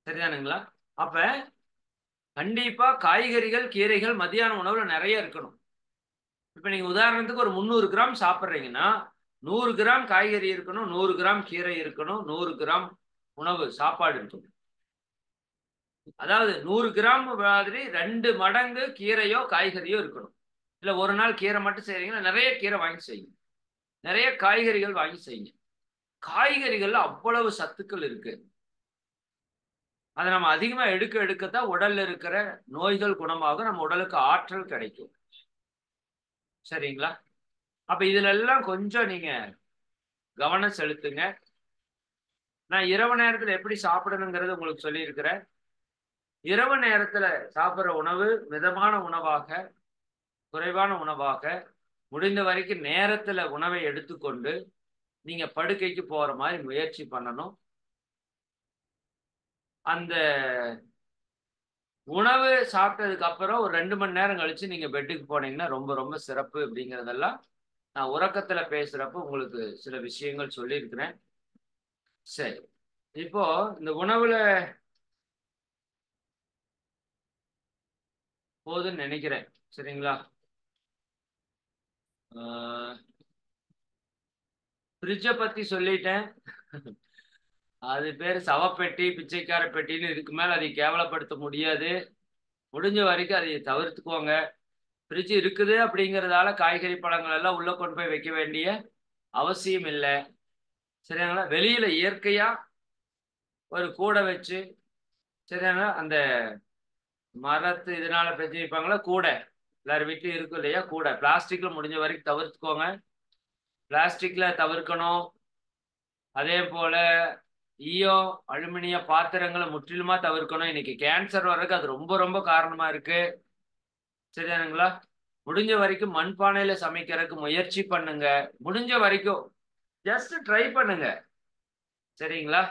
சரிதானுங்களா? அப்ப கண்டிப்பா காய்கறிகள், கீரைகள் மத்தியான உணவுல நிறைய இருக்கணும். இப்ப நீங்க உதாரணத்துக்கு ஒரு 300 கிராம் சாப்பிட்றீங்கன்னா 100 கிராம் காய்கறி இருக்கணும், 100 கிராம் கீரை இருக்கணும், 100 கிராம் உணவு சாப்பாடு இருக்கணும். அதாவது 100 கிராம் மாதிரி 2 மடங்கு கீரையோ காய்கறியோ இருக்கணும். இல்ல ஒரு நாள் கீரை மட்டும் செய்றீங்கன்னா நிறைய கீரை வாங்கி செய்யுங்க. நிறைய காய்கறிகள் வாங்கி செய்யுங்க. காய்கறிகள்ல அவ்வளவு சத்துக்கள் இருக்கு. அத நம்ம அதிகமா எடுக்க எடுக்கத்தான் உடல்ல இருக்கிற நோய்கள் குணமாகும். நம்ம உடலுக்கு ஆற்றல் கிடைக்கும். சரிங்களா? அப்ப இதுல எல்லாம் கொஞ்சம் நீங்க கவனம் செலுத்துங்க. நான் இரவு நேரத்துல எப்படி சாப்பிடணுங்கிறது உங்களுக்கு சொல்லியிருக்கிறேன். இரவு நேரத்துல சாப்பிடுற உணவு மிதமான உணவாக, குறைவான உணவாக, முடிந்த வரைக்கும் நேரத்துல உணவை எடுத்துக்கொண்டு நீங்க படுக்கைக்கு போற மாரி முயற்சி பண்ணணும். அந்த உணவு சாப்பிட்டதுக்கு அப்புறம் ஒரு 2 மணி நேரம் கழிச்சு நீங்க பெட்டுக்கு போனீங்கன்னா ரொம்ப ரொம்ப சிறப்பு அப்படிங்கிறதெல்லாம் நான் உறக்கத்துல பேசுறப்ப உங்களுக்கு சில விஷயங்கள் சொல்லியிருக்கிறேன். சரி. இப்போ இந்த உணவுல போதுன்னு நினைக்கிறேன். சரிங்களா? ஃப்ரிட்ஜ பத்தி சொல்லிட்டேன். அது பேரு சவப்பெட்டி, பிச்சைக்கார பெட்டின்னு இதுக்கு மேல அதை கேவலப்படுத்த முடியாது. முடிஞ்ச வரைக்கும் அதை தவிர்த்துக்கோங்க. ஃப்ரிட்ஜ் இருக்குது அப்படிங்கிறதால காய்கறி, பழங்கள் எல்லாம் உள்ள கொண்டு போய் வைக்க வேண்டிய அவசியம் இல்ல. சரிங்களா? வெளியில இயற்கையா ஒரு கூடை வச்சு, சரிங்களா? அந்த மரத்து இதனால செஞ்சு வைப்பாங்கல்ல கூடை. எல்லார் வீட்லயும் இருக்கும் இல்லையா? கூடை. பிளாஸ்டிக்ல முடிஞ்ச வரைக்கும் தவிர்த்துக்கோங்க. பிளாஸ்டிக்ல தவிர்க்கணும். அதே போல ஈயம், அலுமினிய பாத்திரங்கள முற்றிலுமா தவிர்க்கணும். இன்னைக்கு கேன்சர் வர்றதுக்கு அது ரொம்ப ரொம்ப காரணமா இருக்கு. சரிதானுங்களா? முடிஞ்ச வரைக்கும் மண்பானையில சமைக்கிறதுக்கு முயற்சி பண்ணுங்க. முடிஞ்ச வரைக்கும் ஜஸ்ட் ட்ரை பண்ணுங்க. சரிங்களா?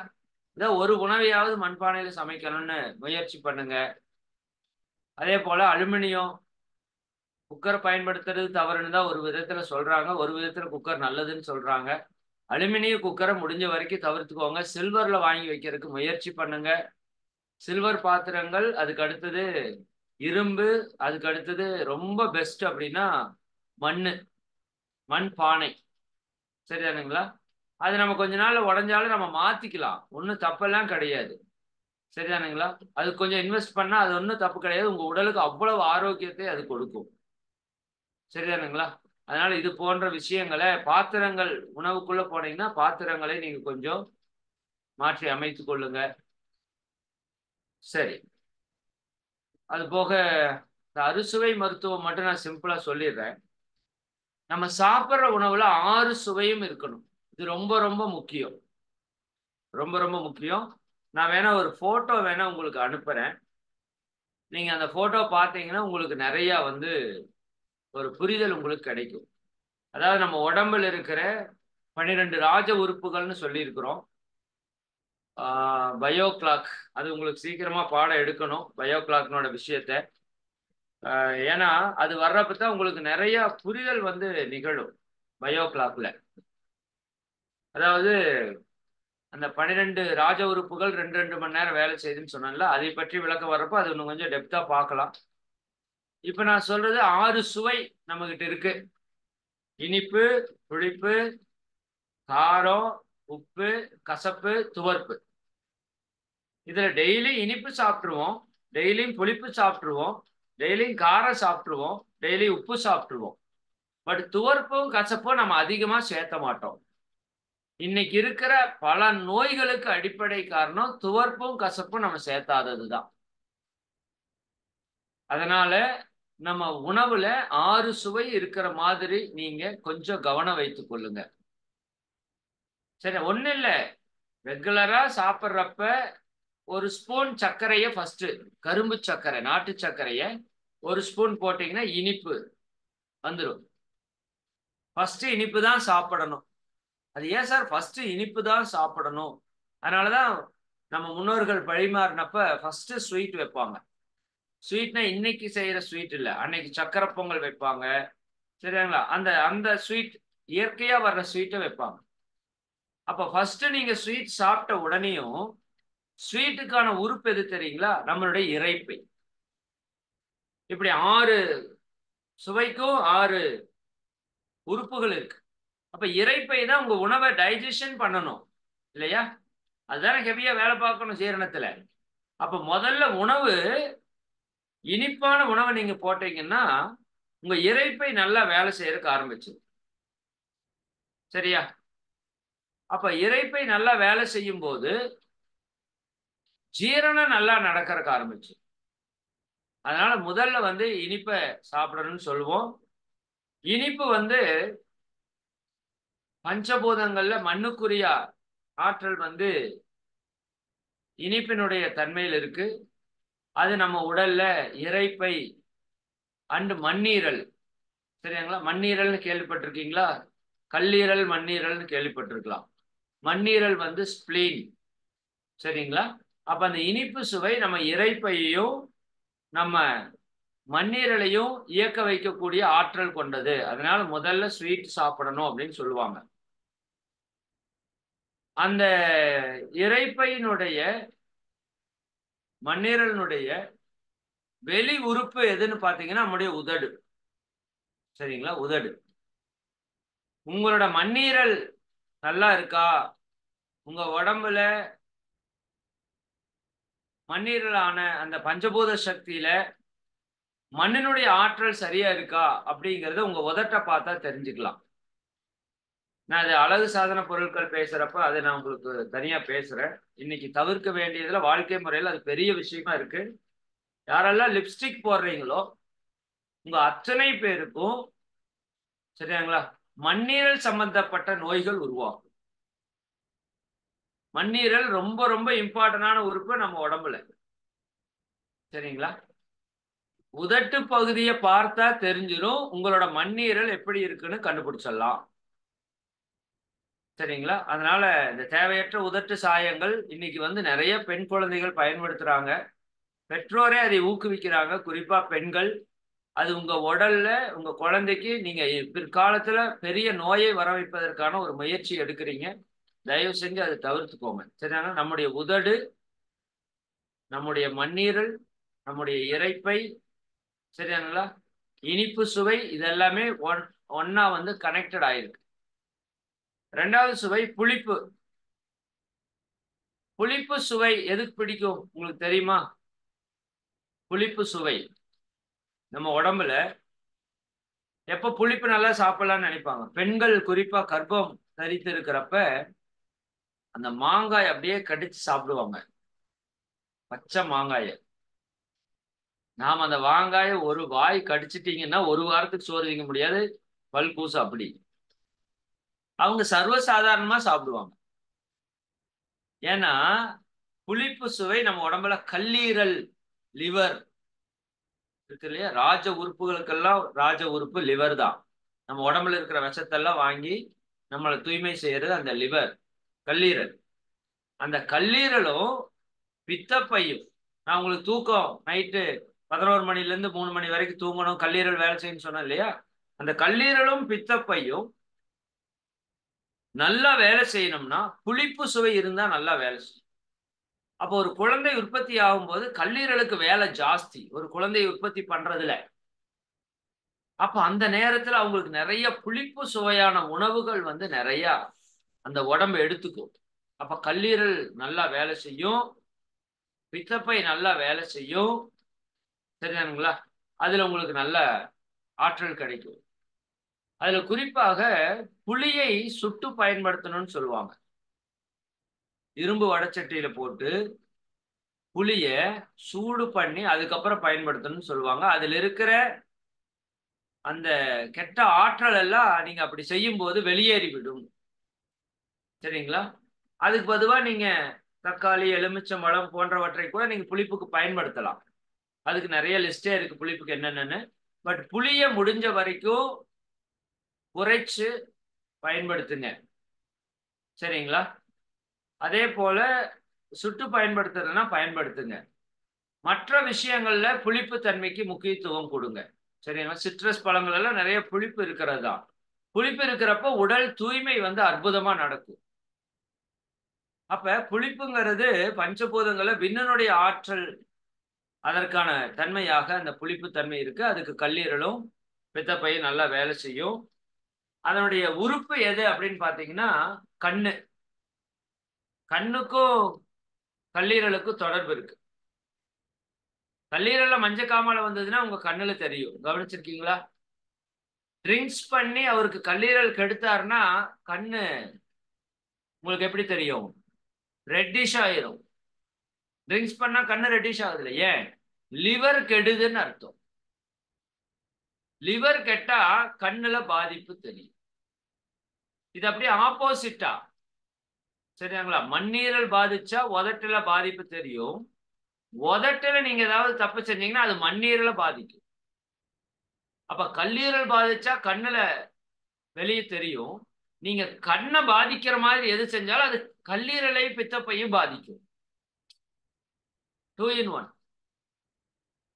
இத ஒரு உணவையாவது மண்பானையில சமைக்கணும்னு முயற்சி பண்ணுங்க. அதே போல அலுமினியம் குக்கர் பயன்படுத்துறது தவறுன்னு தான் ஒரு விதத்துல சொல்றாங்க. ஒரு விதத்துல குக்கர் நல்லதுன்னு சொல்றாங்க. அலுமினிய குக்கரை முடிஞ்ச வரைக்கும் தவிர்த்துக்கோங்க. சில்வர்ல வாங்கி வைக்கிறதுக்கு முயற்சி பண்ணுங்க. சில்வர் பாத்திரங்கள், அதுக்கு அடுத்தது இரும்பு, அதுக்கு அடுத்தது ரொம்ப பெஸ்ட் அப்படின்னா மண்ணு, மண் பானை. சரிதானுங்களா? அது நம்ம கொஞ்ச நாள்ல உடைஞ்சாலும் நம்ம மாத்திக்கலாம். ஒண்ணும் தப்பெல்லாம் கிடையாது. சரிதானுங்களா? அது கொஞ்சம் இன்வெஸ்ட் பண்ணா அது ஒண்ணும் தப்பு கிடையாது. உங்க உடலுக்கு அவ்வளவு ஆரோக்கியத்தை அது கொடுக்கும். சரிதானுங்களா? அதனால இது போன்ற விஷயங்கள பாத்திரங்கள் உணவுக்குள்ள போனீங்கன்னா, பாத்திரங்களை நீங்க கொஞ்சம் மாற்றி அமைத்துக் கொள்ளுங்க. சரி. அது போக இந்த அறுசுவை மருத்துவம் மட்டும் நான் சிம்பிளா சொல்லிடுறேன். நம்ம சாப்பிடுற உணவுல 6 சுவையும் இருக்கணும். இது ரொம்ப ரொம்ப முக்கியம். ரொம்ப ரொம்ப முக்கியம். நான் வேணா ஒரு ஃபோட்டோ வேணா உங்களுக்கு அனுப்புறேன். நீங்க அந்த ஃபோட்டோ பார்த்தீங்கன்னா, உங்களுக்கு நெறையா வந்து ஒரு புரிதல் உங்களுக்கு கிடைக்கும். அதாவது நம்ம உடம்புல இருக்கிற 12 ராஜ உறுப்புகள்னு சொல்லியிருக்கிறோம். ஆ பயோ கிளாக் அது உங்களுக்கு சீக்கிரமா பாடம் எடுக்கணும். பயோ கிளாக்னோட விஷயத்த. ஏன்னா, அது வர்றப்ப தான் உங்களுக்கு நெறைய புரிதல் வந்து நிகழும். பயோ கிளாக்ல. அதாவது அந்த 12 ராஜ உறுப்புகள் 2, 2 மணி நேரம் வேலை செய்யுதுன்னு சொன்னேன்ல, அதை பற்றி விளக்கம் வர்றப்போ அது இன்னும் கொஞ்சம் டெப்த்தா பார்க்கலாம். இப்ப நான் சொல்றது 6 சுவை நம்மகிட்ட இருக்கு. இனிப்பு, புளிப்பு, காரம், உப்பு, கசப்பு, துவர்ப்பு. இதுல டெய்லி இனிப்பு சாப்பிட்டுருவோம். டெய்லியும் புளிப்பு சாப்பிட்டுருவோம். டெய்லியும் காரம் சாப்பிட்டுருவோம். டெய்லி உப்பு சாப்பிட்டுருவோம். பட் துவர்ப்பும் கசப்பும் நம்ம அதிகமா சேர்த்த மாட்டோம். இன்னைக்கு இருக்கிற பல நோய்களுக்கு அடிப்படை காரணம் துவர்ப்பும் கசப்பும் நம்ம சேர்த்தாததுதான். அதனால நம்ம உணவுல 6 சுவை இருக்கிற மாதிரி நீங்க கொஞ்சம் கவனம் வைத்துக் கொள்ளுங்க. சரி ஒண்ணும் இல்ல. ரெகுலரா சாப்பிடுறப்ப ஒரு ஸ்பூன் சர்க்கரைய ஃபர்ஸ்ட் கரும்பு சர்க்கரை, நாட்டு சர்க்கரைய ஒரு ஸ்பூன் போட்டீங்கன்னா இனிப்பு வந்துரும். ஃபர்ஸ்ட் இனிப்பு தான் சாப்பிடணும். அது ஏன் சார் ஃபர்ஸ்ட் இனிப்பு தான் சாப்பிடணும்? அதனாலதான் நம்ம முன்னோர்கள் பரிமாறினப்ப ஃபர்ஸ்ட் ஸ்வீட் வைப்பாங்க. ஸ்வீட்னா இன்னைக்கு செய்யற ஸ்வீட் இல்ல. அன்னைக்கு சக்கரை பொங்கல் வைப்பாங்க. சரிங்களா? அந்த அந்த ஸ்வீட் இயற்கையா வர்ற ஸ்வீட்டை வைப்பாங்க. அப்ப ஃபர்ஸ்ட் நீங்க ஸ்வீட் சாப்பிட்ட உடனேயும் ஸ்வீட்டுக்கான உறுப்பு எது தெரியுங்களா? நம்மளுடைய இரைப்பை. இப்படி 6 சுவைக்கும் 6 உறுப்புகள் இருக்கு. அப்ப இரைப்பை தான் உங்க உணவை டைஜஷன் பண்ணணும். இல்லையா? அதுதானே ஹெவியா வேலை பார்க்கணும் ஜீரணத்துல. அப்ப முதல்ல உணவு, இனிப்பான உணவை நீங்க போட்டீங்கன்னா உங்க இரைப்பை நல்லா வேலை செய்யறதுக்கு ஆரம்பிச்சு. சரியா? அப்ப இரைப்பை நல்லா வேலை செய்யும் போது ஜீரணம் நல்லா நடக்கறதுக்கு ஆரம்பிச்சு. அதனால முதல்ல வந்து இனிப்ப சாப்பிடணும்னு சொல்லுவோம். இனிப்பு வந்து பஞ்சபூதங்கள்ல மண்ணுக்குரிய ஆற்றல் வந்து இனிப்பினுடைய தன்மையில் இருக்கு. அது நம்ம உடல்ல இரைப்பை அண்ட் மண்ணீரல், சரிங்களா? மண்ணீரல்னு கேள்விப்பட்டிருக்கீங்களா? கல்லீரல், மண்ணீரல்னு கேள்விப்பட்டிருக்கலாம். மண்ணீரல் வந்து ஸ்பிளீன், சரிங்களா? அப்ப அந்த இனிப்பு சுவை நம்ம இரைப்பையையும் நம்ம மண்ணீரலையும் இயக்க வைக்கக்கூடிய ஆற்றல் கொண்டது. அதனால முதல்ல ஸ்வீட் சாப்பிடணும் அப்படின்னு சொல்லுவாங்க. அந்த இரைப்பையினுடைய மண்ணீரலினுடைய வெளி உறுப்பு எதுன்னு பாத்தீங்கன்னா நம்முடைய உதடு, சரிங்களா? உதடு. உங்களோட மண்ணீரல் நல்லா இருக்கா? உங்க உடம்புல மண்ணீரலான அந்த பஞ்சபூத சக்தியில மண்ணினுடைய ஆற்றல் சரியா இருக்கா அப்படிங்கறத உங்க உதட்ட பார்த்தா தெரிஞ்சுக்கலாம். நான் அது அழகு சாதன பொருட்கள் பேசுறப்ப அதை நான் உங்களுக்கு தனியா பேசுறேன். இன்னைக்கு தவிர்க்க வேண்டியதுல வாழ்க்கை முறையில அது பெரிய விஷயமா இருக்கு. யாரெல்லாம் லிப்ஸ்டிக் போடுறீங்களோ உங்க அத்தனை பேருக்கும், சரிங்களா, மண்ணீரல் சம்பந்தப்பட்ட நோய்கள் உருவாகும். மண்ணீரல் ரொம்ப ரொம்ப இம்பார்ட்டன்டான உறுப்பு நம்ம உடம்புல, சரிங்களா? உதட்டு பகுதியை பார்த்தா தெரிஞ்சிடும் உங்களோட மண்ணீரல் எப்படி இருக்குன்னு கண்டுபிடிச்சிடலாம், சரிங்களா? அதனால இந்த தேவையற்ற உதட்டு சாயங்கள் இன்னைக்கு வந்து நிறைய பெண் குழந்தைகள் பயன்படுத்துறாங்க. பெற்றோரே அதை ஊக்குவிக்கிறாங்க, குறிப்பா பெண்கள். அது உங்க உடல்ல உங்க குழந்தைக்கு நீங்க பிற்காலத்துல பெரிய நோயை வர வைப்பதற்கான ஒரு முயற்சி எடுக்கிறீங்க. தயவு செஞ்சு அதை தவிர்த்துக்கோங்க, சரிங்களா? நம்முடைய உதடு, நம்முடைய மண்ணீரல், நம்முடைய இரைப்பை, சரிங்களா, இனிப்பு சுவை, இதெல்லாமே ஒன்னா வந்து கனெக்டட் ஆயிருக்கு. ரெண்டாவது சுவை புளிப்பு. புளிப்பு சுவை எதுக்கு பிடிக்கும் உங்களுக்கு தெரியுமா? புளிப்பு சுவை நம்ம உடம்புல எப்ப புளிப்பு நல்லா சாப்பிடலாம்னு நினைப்பாங்க பெண்கள், குறிப்பா கர்ப்பம் தரித்து இருக்கிறப்ப அந்த மாங்காய் அப்படியே கடிச்சு சாப்பிடுவாங்க, பச்சை மாங்காய. நாம அந்த மாங்காய ஒரு வாய் கடிச்சிட்டீங்கன்னா ஒரு வாரத்துக்கு சோறு திங்க முடியாது, பல் கூசு. அப்படி அவங்க சர்வசாதாரணமா சாப்பிடுவாங்க. ஏன்னா புளிப்பு சுவை நம்ம உடம்புல கல்லீரல், லிவர் இருக்கு இல்லையா? ராஜ உறுப்புகளுக்கெல்லாம் ராஜ உறுப்பு லிவர் தான். நம்ம உடம்புல இருக்கிற விஷத்தெல்லாம் வாங்கி நம்மளை தூய்மை செய்யறது அந்த லிவர், கல்லீரல். அந்த கல்லீரலும் பித்தப்பையும், நான் உங்களுக்கு தூக்கம் நைட்டு 11 மணில இருந்து 3 மணி வரைக்கும் தூங்கணும், கல்லீரல் வேலை செய்யணும்னு சொன்னேன் இல்லையா? அந்த கல்லீரலும் பித்தப்பையும் நல்லா வேலை செய்யணும்னா புளிப்பு சுவை இருந்தா நல்லா வேலை செய்யும். அப்போ ஒரு குழந்தை உற்பத்தி ஆகும்போது கல்லீரலுக்கு வேலை ஜாஸ்தி ஒரு குழந்தையை உற்பத்தி பண்றதுல. அப்ப அந்த நேரத்துல அவங்களுக்கு நிறைய புளிப்பு சுவையான உணவுகள் வந்து நிறைய அந்த உடம்பு எடுத்துக்கும். அப்ப கல்லீரல் நல்லா வேலை செய்யும், பித்தப்பை நல்லா வேலை செய்யும், சரிதானுங்களா? அதுல உங்களுக்கு நல்ல ஆற்றல் கிடைக்கும். அதுல குறிப்பாக புளியை சுட்டு பயன்படுத்தணும்னு சொல்லுவாங்க. இரும்பு வடச்சட்டியில போட்டு புளிய சூடு பண்ணி அதுக்கப்புறம் பயன்படுத்தணும்னு சொல்லுவாங்க. அதுல இருக்கிற அந்த கெட்ட ஆற்றல் எல்லாம் நீங்க அப்படி செய்யும் போது வெளியேறிவிடும், சரிங்களா? அதுக்கு பொதுவா நீங்க தக்காளி, எலுமிச்சம்பழம் போன்றவற்றை கூட நீங்க புளிப்புக்கு பயன்படுத்தலாம். அதுக்கு நிறைய லிஸ்டே இருக்கு புளிப்புக்கு என்னென்னு. பட் புளிய முடிஞ்ச வரைக்கும் குறைச்சு பயன்படுத்துங்க, சரிங்களா? அதே போல சுட்டு பயன்படுத்துறதுன்னா பயன்படுத்துங்க. மற்ற விஷயங்கள்ல புளிப்பு தன்மைக்கு முக்கியத்துவம் கொடுங்க, சரிங்களா? சிட்ரஸ் பழங்கள் எல்லாம் நிறைய புளிப்பு இருக்கிறது தான். புளிப்பு இருக்கிறப்ப உடல் தூய்மை வந்து அற்புதமா நடக்கும். அப்ப புளிப்புங்கிறது பஞ்சபூதங்களை விண்ணனுடைய ஆற்றல், அதற்கான தன்மையாக அந்த புளிப்பு தன்மை இருக்கு. அதுக்கு கல்லீரலும் பித்தப்பையும் நல்லா வேலை செய்யும். அதனுடைய உறுப்பு எது அப்படின்னு பாத்தீங்கன்னா கண்ணு. கண்ணுக்கும் கல்லீரலுக்கும் தொடர்பு இருக்கு. கல்லீரல்ல மஞ்சக்காமாலை வந்ததுன்னா உங்க கண்ணுல தெரியும். கவனிச்சிருக்கீங்களா? ட்ரிங்க்ஸ் பண்ணி அவருக்கு கல்லீரல் கெடுத்தாருன்னா கண்ணு உங்களுக்கு எப்படி தெரியும்? ரெட்டிஷ் ஆயிரும். ட்ரிங்க்ஸ் பண்ணா கண்ணு ரெட்டிஷ் ஆகுதுல்ல, ஏன்? லிவர் கெடுதுன்னு அர்த்தம். லிவர் கெட்டா கண்ணுல பாதிப்பு தெரியும். இது அப்படியே ஆப்போசிட்டா, சரிங்களா? மண்ணீரல் பாதிச்சா உதட்டுல பாதிப்பு தெரியும். உதட்டுல நீங்க ஏதாவது தப்பு செஞ்சீங்கன்னா அது மண்ணீரல பாதிக்கும். அப்ப கல்லீரல் பாதிச்சா கண்ணுல வெளியே தெரியும். நீங்க கண்ணை பாதிக்கிற மாதிரி எது செஞ்சாலும் அது கல்லீரலை பித்தப்பையும் பாதிக்கும். 2 in 1.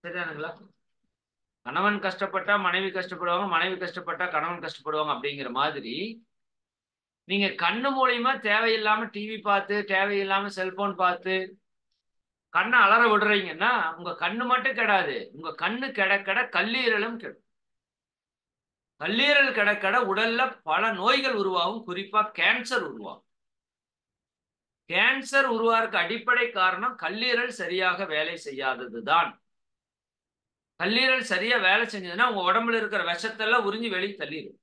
சரிதானுங்களா? கணவன் கஷ்டப்பட்டா மனைவி கஷ்டப்படுவாங்க, மனைவி கஷ்டப்பட்டா கணவன் கஷ்டப்படுவாங்க அப்படிங்கிற மாதிரி நீங்க கண்ணு மூலியமா தேவையில்லாம டிவி பார்த்து, தேவையில்லாம செல்போன் பார்த்து கண்ணை அலற விடுறீங்கன்னா உங்க கண்ணு மட்டும் கெடாது, உங்க கண்ணு கெட கெட கல்லீரலும் கெடும். கல்லீரல் கெட கெட உடல்ல பல நோய்கள் உருவாகும். குறிப்பா கேன்சர் உருவாகும். கேன்சர் உருவாருக்கு அடிப்படை காரணம் கல்லீரல் சரியாக வேலை செய்யாததுதான். கல்லீரல் சரியா வேலை செஞ்சதுன்னா உங்க உடம்புல இருக்கிற விஷத்தெல்லாம் உறிஞ்சி வெளியே தள்ளிடும்.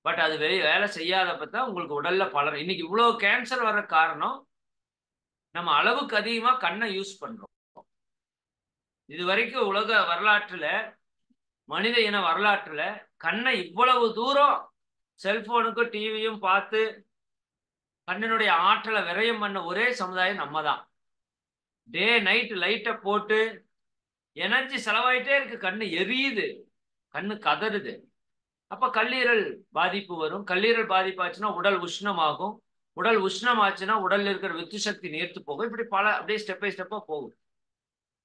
பட் அது வேலை செய்யாதப்பதான் உங்களுக்கு உடல்ல பலர். இன்னைக்கு இவ்வளவு கேன்சர் வர்ற காரணம் நம்ம அளவுக்கு அதிகமா கண்ணை யூஸ் பண்றோம். இது வரைக்கும் உலக வரலாற்றுல, மனித இன வரலாற்றுல கண்ணை இவ்வளவு தூரம் செல்போனுக்கும் டிவியும் பார்த்து கண்ணினுடைய ஆற்றலை விரயம் பண்ண ஒரே சமுதாயம் நம்ம தான். டே நைட் லைட்டை போட்டு எனர்ஜி செலவாயிட்டே இருக்கு, கண்ணு எரியுது, கண்ணு கதறுது. அப்ப கல்லீரல் பாதிப்பு வரும். கல்லீரல் பாதிப்பாச்சுன்னா உடல் உஷ்ணமாகும். உடல் உஷ்ணமாச்சுன்னா உடல்ல இருக்கிற வித்து சக்தி நீர்த்து போகும். இப்படி பல அப்படியே ஸ்டெப் பை ஸ்டெப்பா போகும்.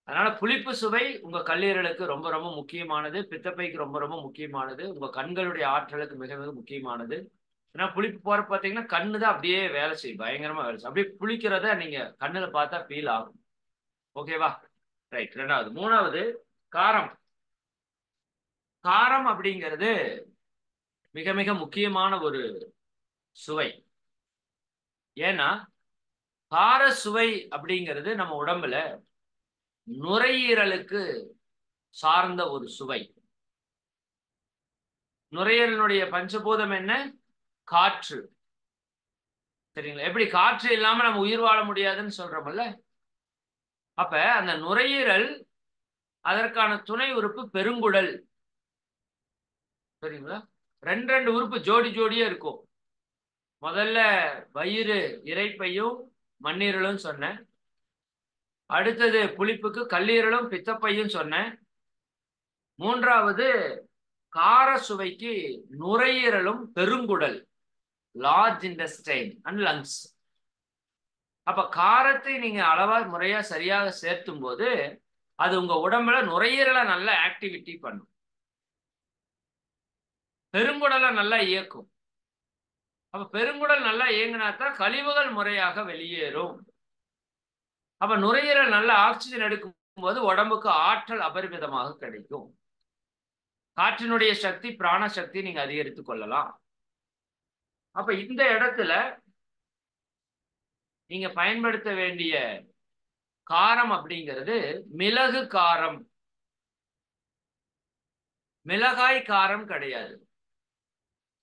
அதனால புளிப்பு சுவை உங்க கல்லீரலுக்கு ரொம்ப ரொம்ப முக்கியமானது. பித்தப்பைக்கு ரொம்ப ரொம்ப முக்கியமானது. உங்க கண்களுடைய ஆற்றலுக்கு மிக மிக முக்கியமானது. ஏன்னா புளிப்பு போற பார்த்தீங்கன்னா கண்ணு தான் அப்படியே வேலை செய்யும், பயங்கரமா வேலை செய்யும். அப்படியே புளிக்கிறத நீங்க கண்ணுல பார்த்தா ஃபீல் ஆகும். ஓகேவா? ரைட். ரெண்டாவது. மூணாவது, காரம். காரம் அப்படிங்கிறது மிக மிக முக்கியமான ஒரு சுவை. ஏன்னா கார சுவை அப்படிங்கிறது நம்ம உடம்புல நுரையீரலுக்கு சார்ந்த ஒரு சுவை. நுரையீரலுடைய பஞ்சபூதம் என்ன? காற்று. சரிங்களா? எப்படி காற்று இல்லாம நம்ம உயிர் வாழ முடியாதுன்னு சொல்றோம்ல, அப்ப அந்த நுரையீரல் அதற்கான துணை உறுப்பு பெருங்குடல். சரிங்களா? ரெண்டு ரெண்டு உறுப்பு ஜோடி ஜோடியா இருக்கும். முதல்ல வயிறு இரைப்பையும் மண்ணீரலும் சொன்னேன். அடுத்தது புளிப்புக்கு கல்லீரலும் பித்தப்பையும் சொன்னேன். மூன்றாவது கார சுவைக்கு நுரையீரலும் பெருங்குடல், லார்ஜ் இன்டெஸ்டைன் அண்ட் லங்ஸ். அப்ப காரத்தை நீங்க அளவா முறையா சரியாக சேர்த்தும் போது அது உங்க உடம்புல நுரையீரலை நல்ல ஆக்டிவிட்டி பண்ணும், பெருங்குடலை நல்லா இயக்கும். அப்ப பெருங்குடல் நல்லா இயங்கினாத்தான் கழிவுகள் முறையாக வெளியேறும். அப்ப நுரையீரல் நல்ல ஆக்சிஜன் எடுக்கும் போது உடம்புக்கு ஆற்றல் அபரிமிதமாக கிடைக்கும். காற்றினுடைய சக்தி, பிராண சக்தி நீங்க அதிகரித்துக் கொள்ளலாம். அப்ப இந்த இடத்துல நீங்க பயன்படுத்த வேண்டிய காரம் அப்படிங்கிறது மிளகு காரம், மிளகாய் காரம் கிடையாது.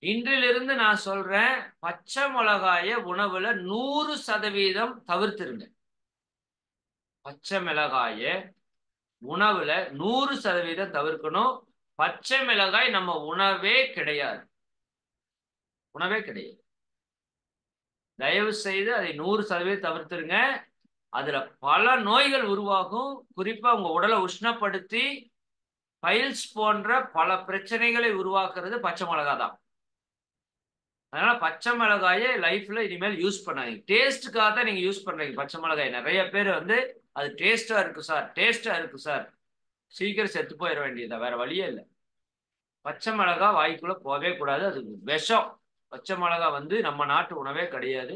இன்றிலிருந்து நான் சொல்றேன், பச்சை மிளகாய உணவுல 100% தவிர்த்துருங்க. பச்சை மிளகாய உணவுல 100% தவிர்க்கணும். பச்சை மிளகாய் நம்ம உணவே கிடையாது, உணவே கிடையாது. தயவு செய்து அதை 100% தவிர்த்துருங்க. அதுல பல நோய்கள் உருவாகும். குறிப்பா உங்க உடலை உஷ்ணப்படுத்தி பைல்ஸ் போன்ற பல பிரச்சனைகளை உருவாக்குறது பச்சை மிளகாய் தான். அதனால பச்சை மிளகாயை லைஃப்ல இனிமேல் யூஸ் பண்ணாதீங்க. டேஸ்ட்டுக்காக தான் நீங்க யூஸ் பண்றீங்க பச்சை மிளகாய். நிறைய பேர் வந்து அது டேஸ்டா இருக்கு சார், டேஸ்டா இருக்கு சார், சீக்கிரம் செத்து போயிட வேண்டியதா, வேற வழியே இல்லை. பச்சை மிளகாய் வாய்க்குள்ள போகவே கூடாது, அது விஷம். பச்சை மிளகாய் வந்து நம்ம நாட்டு உணவே கிடையாது,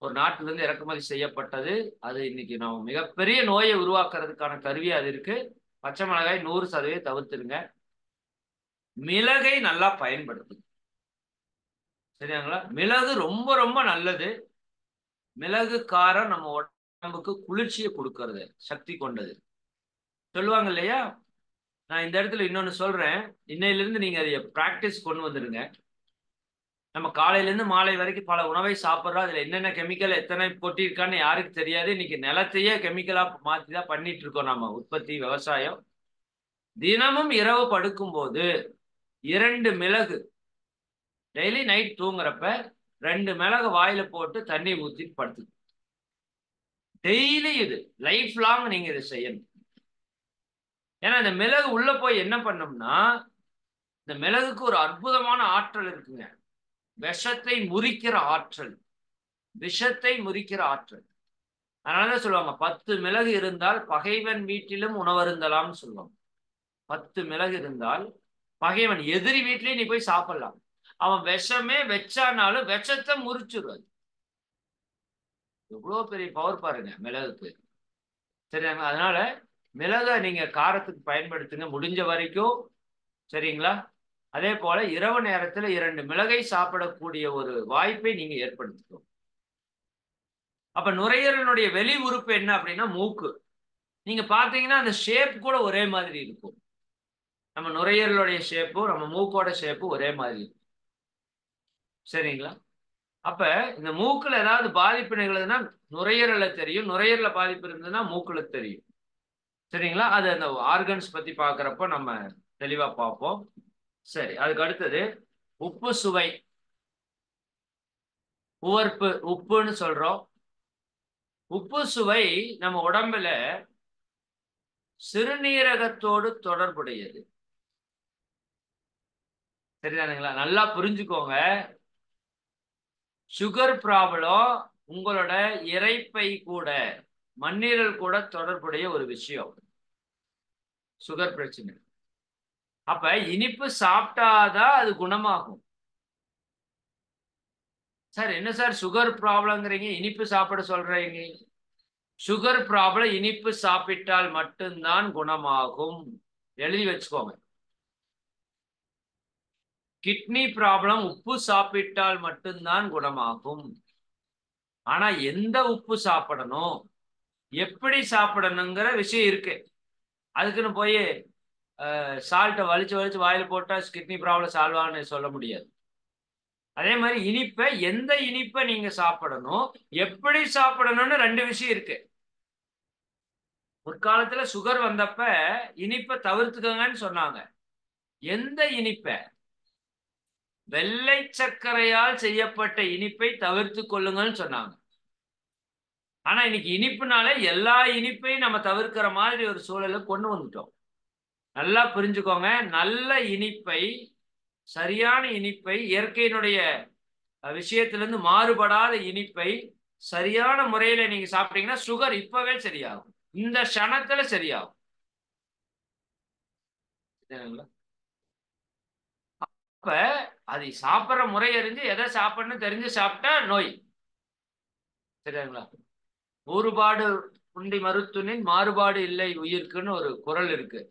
ஒரு நாட்டிலிருந்து இறக்குமதி செய்யப்பட்டது. அது இன்னைக்கு நம்ம மிகப்பெரிய நோயை உருவாக்குறதுக்கான கருவி அது இருக்கு. பச்சை மிளகாய் 100% தவிர்த்துருங்க. மிளகை நல்லா பயன்படுத்துங்க. சரிங்களா? மிளகு ரொம்ப ரொம்ப நல்லது. மிளகு காரம் நம்ம உடம்புக்கு குளிர்ச்சியை கொடுக்கறது, சக்தி கொண்டது. சொல்லுவாங்க இல்லையா? நான் இந்த இடத்துல இன்னொன்னு சொல்றேன். இன்னையிலிருந்து நீங்க அதை பிராக்டிஸ் கொண்டு வந்துருங்க. நம்ம காலையிலேருந்து மாலை வரைக்கும் பல உணவை சாப்பிடுறோம். அதுல என்னென்ன கெமிக்கல் எத்தனை கொட்டியிருக்கான்னு யாருக்கு தெரியாது. இன்னைக்கு நிலத்தையே கெமிக்கலா மாத்தி தான் பண்ணிட்டு இருக்கோம் நம்ம உற்பத்தி, விவசாயம். தினமும் இரவு படுக்கும்போது 2 மிளகு டெய்லி நைட் தூங்குறப்ப 2 மிளகு வாயில போட்டு தண்ணி ஊத்தி படுத்து. டெய்லி இது லைஃப் லாங் நீங்க இதை செய்யணும். ஏன்னா இந்த மிளகு உள்ள போய் என்ன பண்ணும்னா, இந்த மிளகுக்கு ஒரு அற்புதமான ஆற்றல் இருக்குங்க. விஷத்தை முறிக்கிற ஆற்றல். விஷத்தை முறிக்கிற ஆற்றல். அதனாலதான் சொல்லுவாங்க 10 மிளகு இருந்தால் பகைவன் வீட்டிலும் உணவருந்தலாம்னு சொல்லுவாங்க. 10 மிளகு இருந்தால் பகைவன் எதிரி வீட்லயும் நீ போய் சாப்பிடலாம். அவன் விஷமே வச்சானாலும் விஷத்தை முறிச்சிருவாது. எவ்வளவு பெரிய பவர் பாருங்க மிளகுக்கு. சரிங்களா? அதனால மிளகை நீங்க காரத்துக்கு பயன்படுத்துங்க முடிஞ்ச வரைக்கும். சரிங்களா? அதே போல இரவு நேரத்துல 2 மிளகை சாப்பிடக்கூடிய ஒரு வாய்ப்பை நீங்க ஏற்படுத்திக்கணும். அப்ப நுரையீரலுடைய வெளி உறுப்பு என்ன அப்படின்னா மூக்கு. நீங்க பாத்தீங்கன்னா அந்த ஷேப் கூட ஒரே மாதிரி இருக்கும். நம்ம நுரையீரலுடைய ஷேப்பும் நம்ம மூக்கோட ஷேப்பும் ஒரே மாதிரி இருக்கும். சரிங்களா? அப்ப இந்த மூக்குல ஏதாவது பாதிப்பு நிகழுதுன்னா நுரையீரல்ல தெரியும். நுரையீரல்ல பாதிப்பு இருந்ததுன்னா மூக்குல தெரியும். சரிங்களா? அது அந்த ஆர்கன்ஸ் பத்தி பாக்குறப்ப நம்ம தெளிவா பார்ப்போம். சரி, அதுக்கு அடுத்தது உப்பு சுவை. உவர்ப்பு உப்புன்னு சொல்றோம். உப்பு சுவை நம்ம உடம்புல சிறுநீரகத்தோடு தொடர்புடையது. சரிதானுங்களா? நல்லா புரிஞ்சுக்கோங்க. சுகர் ப்ராப்ளம் உங்களோட இரைப்பை கூட மண்ணீரல் கூட தொடர்புடைய ஒரு விஷயம். சுகர் பிரச்சனை. அப்ப இனிப்பு சாப்பிட்டாதான் அது குணமாகும். சார் என்ன சார் சுகர் ப்ராப்ளம்ங்கிறீங்க, இனிப்பு சாப்பிட சொல்றீங்க? சுகர் ப்ராப்ளம் இனிப்பு சாப்பிட்டால் மட்டும்தான் குணமாகும். எழுதி வச்சுக்கோங்க. கிட்னி ப்ராப்ளம் உப்பு சாப்பிட்டால் மட்டும்தான் குணமாகும். ஆனா எந்த உப்பு சாப்பிடணும், எப்படி சாப்பிடணுங்கிற விஷயம் இருக்கு. அதுக்குன்னு போய் சால்ட்டை வலிச்சு வலிச்சு வாயில போட்டா கிட்னி ப்ராப்ளம் சால்வ் ஆகும்னு சொல்ல முடியாது. அதே மாதிரி இனிப்பை எந்த இனிப்பை நீங்க சாப்பிடணும், எப்படி சாப்பிடணும்னு 2 விஷயம் இருக்கு. முற்காலத்துல சுகர் வந்தப்ப இனிப்பை தவிர்த்துக்கங்கன்னு சொன்னாங்க. எந்த இனிப்பை? வெள்ளை சர்க்கரையால் செய்யப்பட்ட இனிப்பை தவிர்த்து கொள்ளுங்கன்னு சொன்னாங்க. ஆனா இன்னைக்கு இனிப்புனால எல்லா இனிப்பையும் நம்ம தவிர்க்கிற மாதிரி ஒரு சூழலை கொண்டு வந்துட்டோம். நல்லா புரிஞ்சுக்கோங்க. நல்ல இனிப்பை, சரியான இனிப்பை, இயற்கையினுடைய விஷயத்திலிருந்து மாறுபடாத இனிப்பை சரியான முறையில நீங்க சாப்பிட்டீங்கன்னா சுகர் இப்பவே சரியாகும். இந்த க்ஷணத்துல சரியாகும். அப்ப அதை சாப்பிடுற முறை அறிஞ்சு எதை சாப்பிடணும் தெரிஞ்சு சாப்பிட்டா நோய். சரிங்களா? ஊறுபாடு உண்டி மருத்துவனின் மாறுபாடு இல்லை உயிர்க்குன்னு ஒரு குறள் இருக்கு.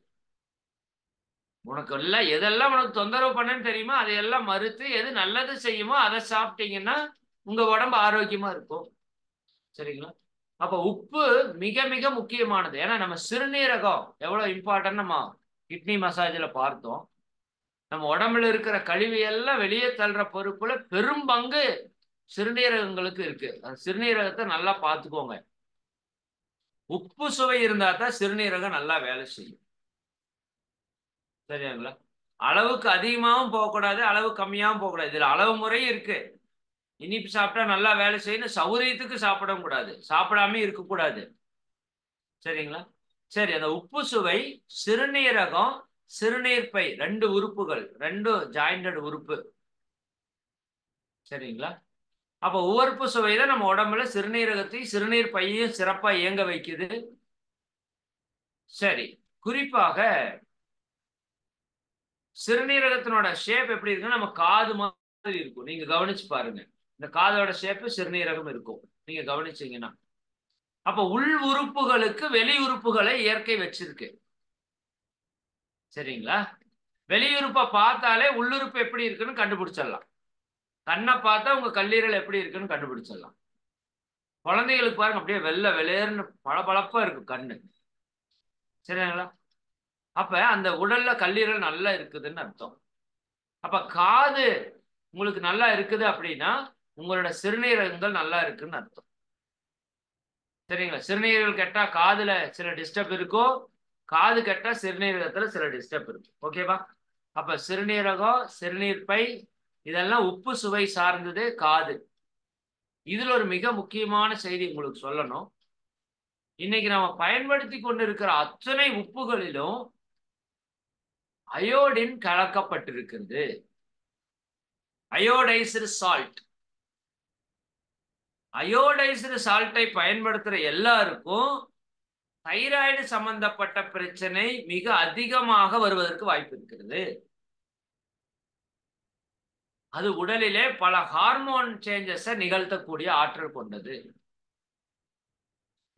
உனக்கு எல்லாம் எதெல்லாம் உனக்கு தொந்தரவு பண்ணன்னு தெரியுமோ அதையெல்லாம் மறுத்து எது நல்லது செய்யுமோ அதை சாப்பிட்டீங்கன்னா உங்க உடம்பு ஆரோக்கியமா இருக்கும். சரிங்களா? அப்ப உப்பு மிக மிக முக்கியமானது. ஏன்னா நம்ம சிறுநீரகம் எவ்வளவு இம்பார்ட்டன் நம்ம கிட்னி மசாஜ்ல பார்த்தோம். நம்ம உடம்புல இருக்கிற கழிவு எல்லாம் வெளியே தள்ளுற பொறுப்புல பெரும் பங்கு சிறுநீரகங்களுக்கு இருக்கு. அந்த சிறுநீரகத்தை நல்லா பார்த்துக்கோங்க. உப்பு சுவை இருந்தா தான் சிறுநீரகம் நல்லா வேலை செய்யும். சரியாங்களா? அளவுக்கு அதிகமாகவும் போகக்கூடாது, அளவு கம்மியாகவும் போகக்கூடாது. இதுல அளவு முறை இருக்கு. இனிப்பு சாப்பிட்டா நல்லா வேலை செய்யணும். சௌரியத்துக்கு சாப்பிடவும் கூடாது, சாப்பிடாம இருக்கக்கூடாது. சரிங்களா? சரி, அந்த உப்பு சுவை சிறுநீரகம், சிறுநீர்ப்பை 2 உறுப்புகள், 2 ஜாயிண்டட் உறுப்பு. சரிங்களா? அப்ப உவர்ப்பு சுவை தான் நம்ம உடம்புல சிறுநீரகத்தையும் சிறுநீர் பையையும் சிறப்பா இயங்க வைக்குது. சரி, குறிப்பாக சிறுநீரகத்தினோட ஷேப் எப்படி இருக்குன்னா நம்ம காது மாதிரி இருக்கும். நீங்க கவனிச்சு பாருங்க. இந்த காதோட ஷேப் சிறுநீரகம் இருக்கும். நீங்க கவனிச்சீங்கன்னா அப்ப உள் உறுப்புகளுக்கு வெளி உறுப்புகளை இயற்கை வச்சிருக்கு. சரிங்களா? வெளியுறுப்பை பார்த்தாலே உள்ளுறுப்பு எப்படி இருக்குன்னு கண்டுபிடிச்சிடலாம். கண்ணை பார்த்தா உங்க கல்லீரல் எப்படி இருக்குன்னு கண்டுபிடிச்சிடலாம். குழந்தைகளுக்கு பாருங்க அப்படியே வெள்ளை வெளியேறுன்னு பளபளப்பா இருக்கு கண்ணு. சரிங்களா? அப்ப அந்த உடல்ல கல்லீரல் நல்லா இருக்குதுன்னு அர்த்தம். அப்ப காது உங்களுக்கு நல்லா இருக்குது அப்படின்னா உங்களோட சிறுநீரகங்கள் நல்லா இருக்குன்னு அர்த்தம். சரிங்களா? சிறுநீரகம் கெட்டா காதுல சில டிஸ்டர்ப் இருக்கும், காது கெட்டா சிறுநீரகத்துல சில டிஸ்டர்ப் இருக்கும். ஓகேவா? அப்ப சிறுநீரகம், சிறுநீர் பை இதெல்லாம் உப்பு சுவை சார்ந்தது காது. இதுல ஒரு மிக முக்கியமான செய்தி உங்களுக்கு சொல்லணும். இன்னைக்கு நம்ம பயன்படுத்தி கொண்டிருக்கிற அத்தனை உப்புகளிலும் அயோடின் கலக்கப்பட்டிருக்கிறது. Iodised salt. அயோடைஸ்டு சால்ட்டை பயன்படுத்துற எல்லாருக்கும் தைராய்டு சம்பந்தப்பட்ட பிரச்சனை மிக அதிகமாக வருவதற்கு வாய்ப்பு இருக்கிறது. அது உடலிலே பல ஹார்மோன் சேஞ்சஸை நிகழ்த்தக்கூடிய ஆற்றல் கொண்டது.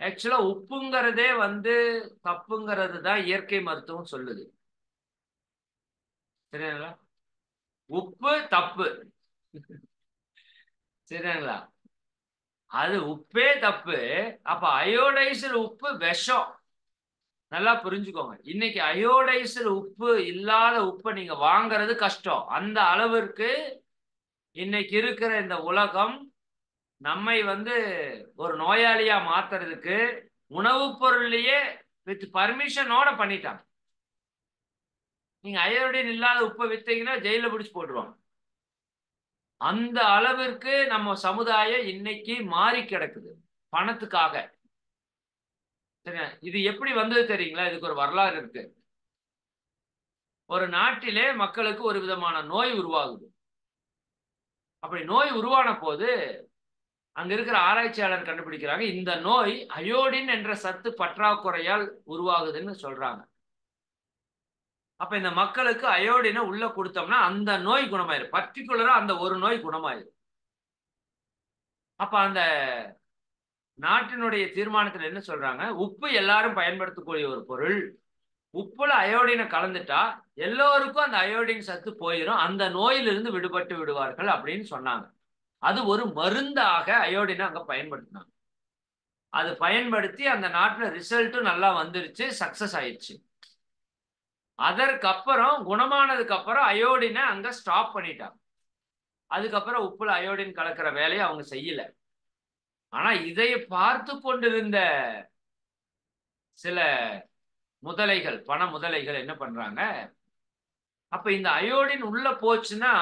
ஆக்சுவலா உப்புங்கிறதே தப்புங்கிறது தான் இயற்கை மருத்துவம் சொல்லுது. சரிங்களா? உப்பு தப்பு. சரிங்களா? அது உப்பே தப்பு. அப்ப அயோடைஸ்டு உப்பு விஷம். நல்லா புரிஞ்சுக்கோங்க. இன்னைக்கு அயோடைஸ்டு உப்பு இல்லாத உப்பை நீங்க வாங்குறது கஷ்டம். அந்த அளவிற்கு இன்னைக்கு இருக்கிற இந்த உலகம் நம்மை ஒரு நோயாளியா மாத்துறதுக்கு உணவுப் பொருள்லயே வித் பர்மிஷனோட பண்ணிட்டாங்க. நீங்க அயோடின் இல்லாத உப்பை வித்தீங்கன்னா ஜெயில பிடிச்சு போட்டுருவாங்க. அந்த அளவிற்கு நம்ம சமுதாயம் இன்னைக்கு மாறி கிடக்குது பணத்துக்காக. சரியா? இது எப்படி வந்தது தெரியுங்களா? இதுக்கு ஒரு வரலாறு இருக்கு. ஒரு நாட்டிலே மக்களுக்கு ஒரு விதமான நோய் உருவாகுது. அப்படி நோய் உருவான போது அங்க இருக்கிற ஆராய்ச்சியாளர் கண்டுபிடிக்கிறாங்க, இந்த நோய் அயோடின் என்ற சத்து பற்றாக்குறையால் உருவாகுதுன்னு சொல்றாங்க. அப்ப இந்த மக்களுக்கு அயோடினை உள்ள கொடுத்தோம்னா அந்த நோய் குணமாயிரும். பர்டிகுலரா அந்த ஒரு நோய் குணமாயிரும். அப்ப அந்த நாட்டினுடைய தீர்மானத்தில் என்ன சொல்றாங்க, உப்பு எல்லாரும் பயன்படுத்தக்கூடிய ஒரு பொருள், உப்புல அயோடினை கலந்துட்டா எல்லோருக்கும் அந்த அயோடின் சத்து போயிடும், அந்த நோயிலிருந்து விடுபட்டு விடுவார்கள் அப்படின்னு சொன்னாங்க. அது ஒரு மருந்தாக அயோடினை அங்க பயன்படுத்தினாங்க. அது பயன்படுத்தி அந்த நாட்டுல ரிசல்ட்டும் நல்லா வந்துருச்சு, சக்சஸ் ஆயிடுச்சு. அதற்கப்புறம் குணமானதுக்கு அப்புறம் அயோடினை அங்க ஸ்டாப் பண்ணிட்டாங்க. அதுக்கப்புறம் உப்புல அயோடின் கலக்கிற வேலையை அவங்க செய்யல. ஆனா இதை பார்த்து கொண்டிருந்த சில முதலைகள், பண முதலைகள் என்ன பண்றாங்க, அப்ப இந்த அயோடின் உள்ள போச்சுன்னா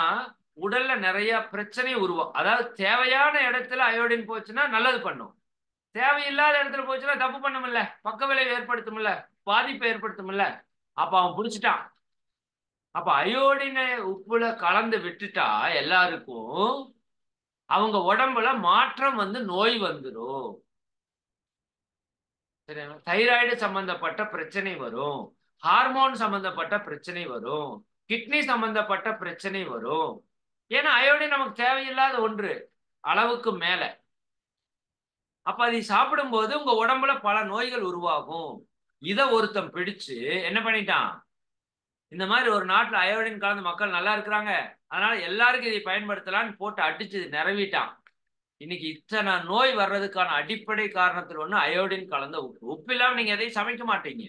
உடல்ல நிறைய பிரச்சனை உருவாகும். அதாவது தேவையான இடத்துல அயோடின் போச்சுன்னா நல்லது பண்ணும், தேவையில்லாத இடத்துல போச்சுன்னா தப்பு பண்ணும்ல, பக்க விளைவு ஏற்படுத்தும்ல, பாதிப்பை ஏற்படுத்தும்ல. அப்ப அவன் புடிச்சிட்டான். அப்ப அயோடினை உப்புல கலந்து விட்டுட்டா எல்லாருக்கும் அவங்க உடம்புல மாற்றம் நோய் வந்துடும். சரியா? தைராய்டு சம்பந்தப்பட்ட பிரச்சனை வரும், ஹார்மோன் சம்பந்தப்பட்ட பிரச்சனை வரும், கிட்னி சம்பந்தப்பட்ட பிரச்சனை வரும். ஏன்னா அயோடின் நமக்கு தேவையில்லாத ஒன்று அளவுக்கு மேல. அப்ப அதை சாப்பிடும் போது உங்க உடம்புல பல நோய்கள் உருவாகும். இத ஒருத்தன் பிடிச்சு என்ன பண்ணிட்டான், இந்த மாதிரி ஒரு நாட்டுல அயோடின் கலந்து மக்கள் நல்லா இருக்கிறாங்க, அதனால எல்லாருக்கும் இதை பயன்படுத்தலாம்னு போட்டு அடிச்சு நிறவிட்டான். இன்னைக்கு இத்தனை நோய் வர்றதுக்கான அடிப்படை காரணத்தில் ஒண்ணு அயோடின் கலந்த உப்பு. உப்பு இல்லாம நீங்க எதையும் சமைக்க மாட்டீங்க.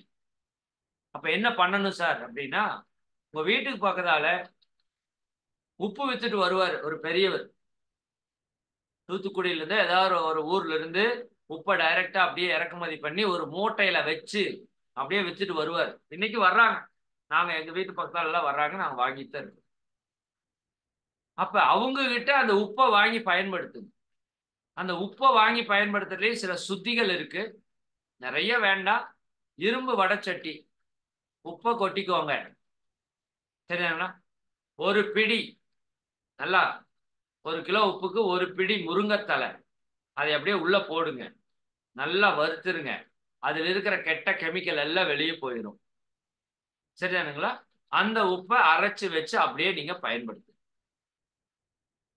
அப்ப என்ன பண்ணணும் சார் அப்படின்னா, உங்க வீட்டுக்கு பக்கத்தால உப்பு வித்துட்டு வருவார் ஒரு பெரியவர். தூத்துக்குடியில இருந்து ஏதாவது ஒரு ஊர்ல இருந்து உப்பை டைரக்டா அப்படியே இறக்குமதி பண்ணி ஒரு மூட்டையில வச்சு அப்படியே வித்துட்டு வருவார். இன்னைக்கு வர்றாங்க, நாங்க எங்க வீட்டு பக்கத்தால எல்லாம் வர்றாங்க, நாங்க வாங்கிட்டு தான் இருக்கோம். அப்ப அவங்க கிட்ட அந்த உப்பை வாங்கி பயன்படுத்துங்க. அந்த உப்பை வாங்கி பயன்படுத்துறதுலேயே சில சுத்திகள் இருக்கு, நிறைய வேண்டாம். இரும்பு வடச்சட்டி, உப்பை கொட்டிக்கோங்க. சரிங்களா? ஒரு பிடி, நல்லா 1 கிலோ உப்புக்கு ஒரு பிடி முருங்கைத்தலை, அதை அப்படியே உள்ள போடுங்க, நல்லா வறுத்துருங்க. அதுல இருக்கிற கெட்ட கெமிக்கல் எல்லாம் வெளியே போயிடும். சரியானுங்களா? அந்த உப்பை அரைச்சு வச்சு அப்படியே நீங்க பயன்படுத்து.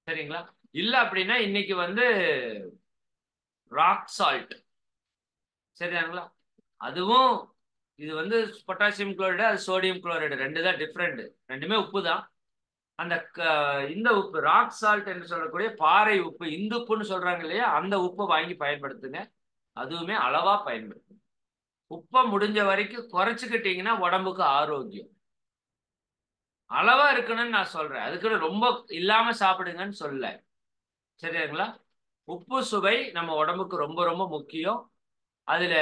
சரிங்களா? இல்ல அப்படின்னா இன்னைக்கு ராக் சால்ட். சரியானுங்களா? அதுவும் இது பொட்டாசியம் குளோரைடு, அது சோடியம் குளோரைடு, ரெண்டு தான் டிஃப்ரெண்ட். ரெண்டுமே உப்பு தான். அந்த இந்த உப்பு ராக் சால்ட் என்று சொல்லக்கூடிய பாறை உப்பு, இந்துப்புன்னு சொல்றாங்க இல்லையா, அந்த உப்பை வாங்கி பயன்படுத்துங்க. அதுவுமே அளவா பயன்படுத்துங்க. உப்பை முடிஞ்ச வரைக்கும் குறைச்சிக்கிட்டீங்கன்னா உடம்புக்கு ஆரோக்கியம். அளவா இருக்கணும்னு நான் சொல்றேன். அதுக்குன்னு ரொம்ப இல்லாம சாப்பிடுங்கன்னு சொல்லல. சரிங்களா? உப்பு சுவை நம்ம உடம்புக்கு ரொம்ப ரொம்ப முக்கியம். அதுல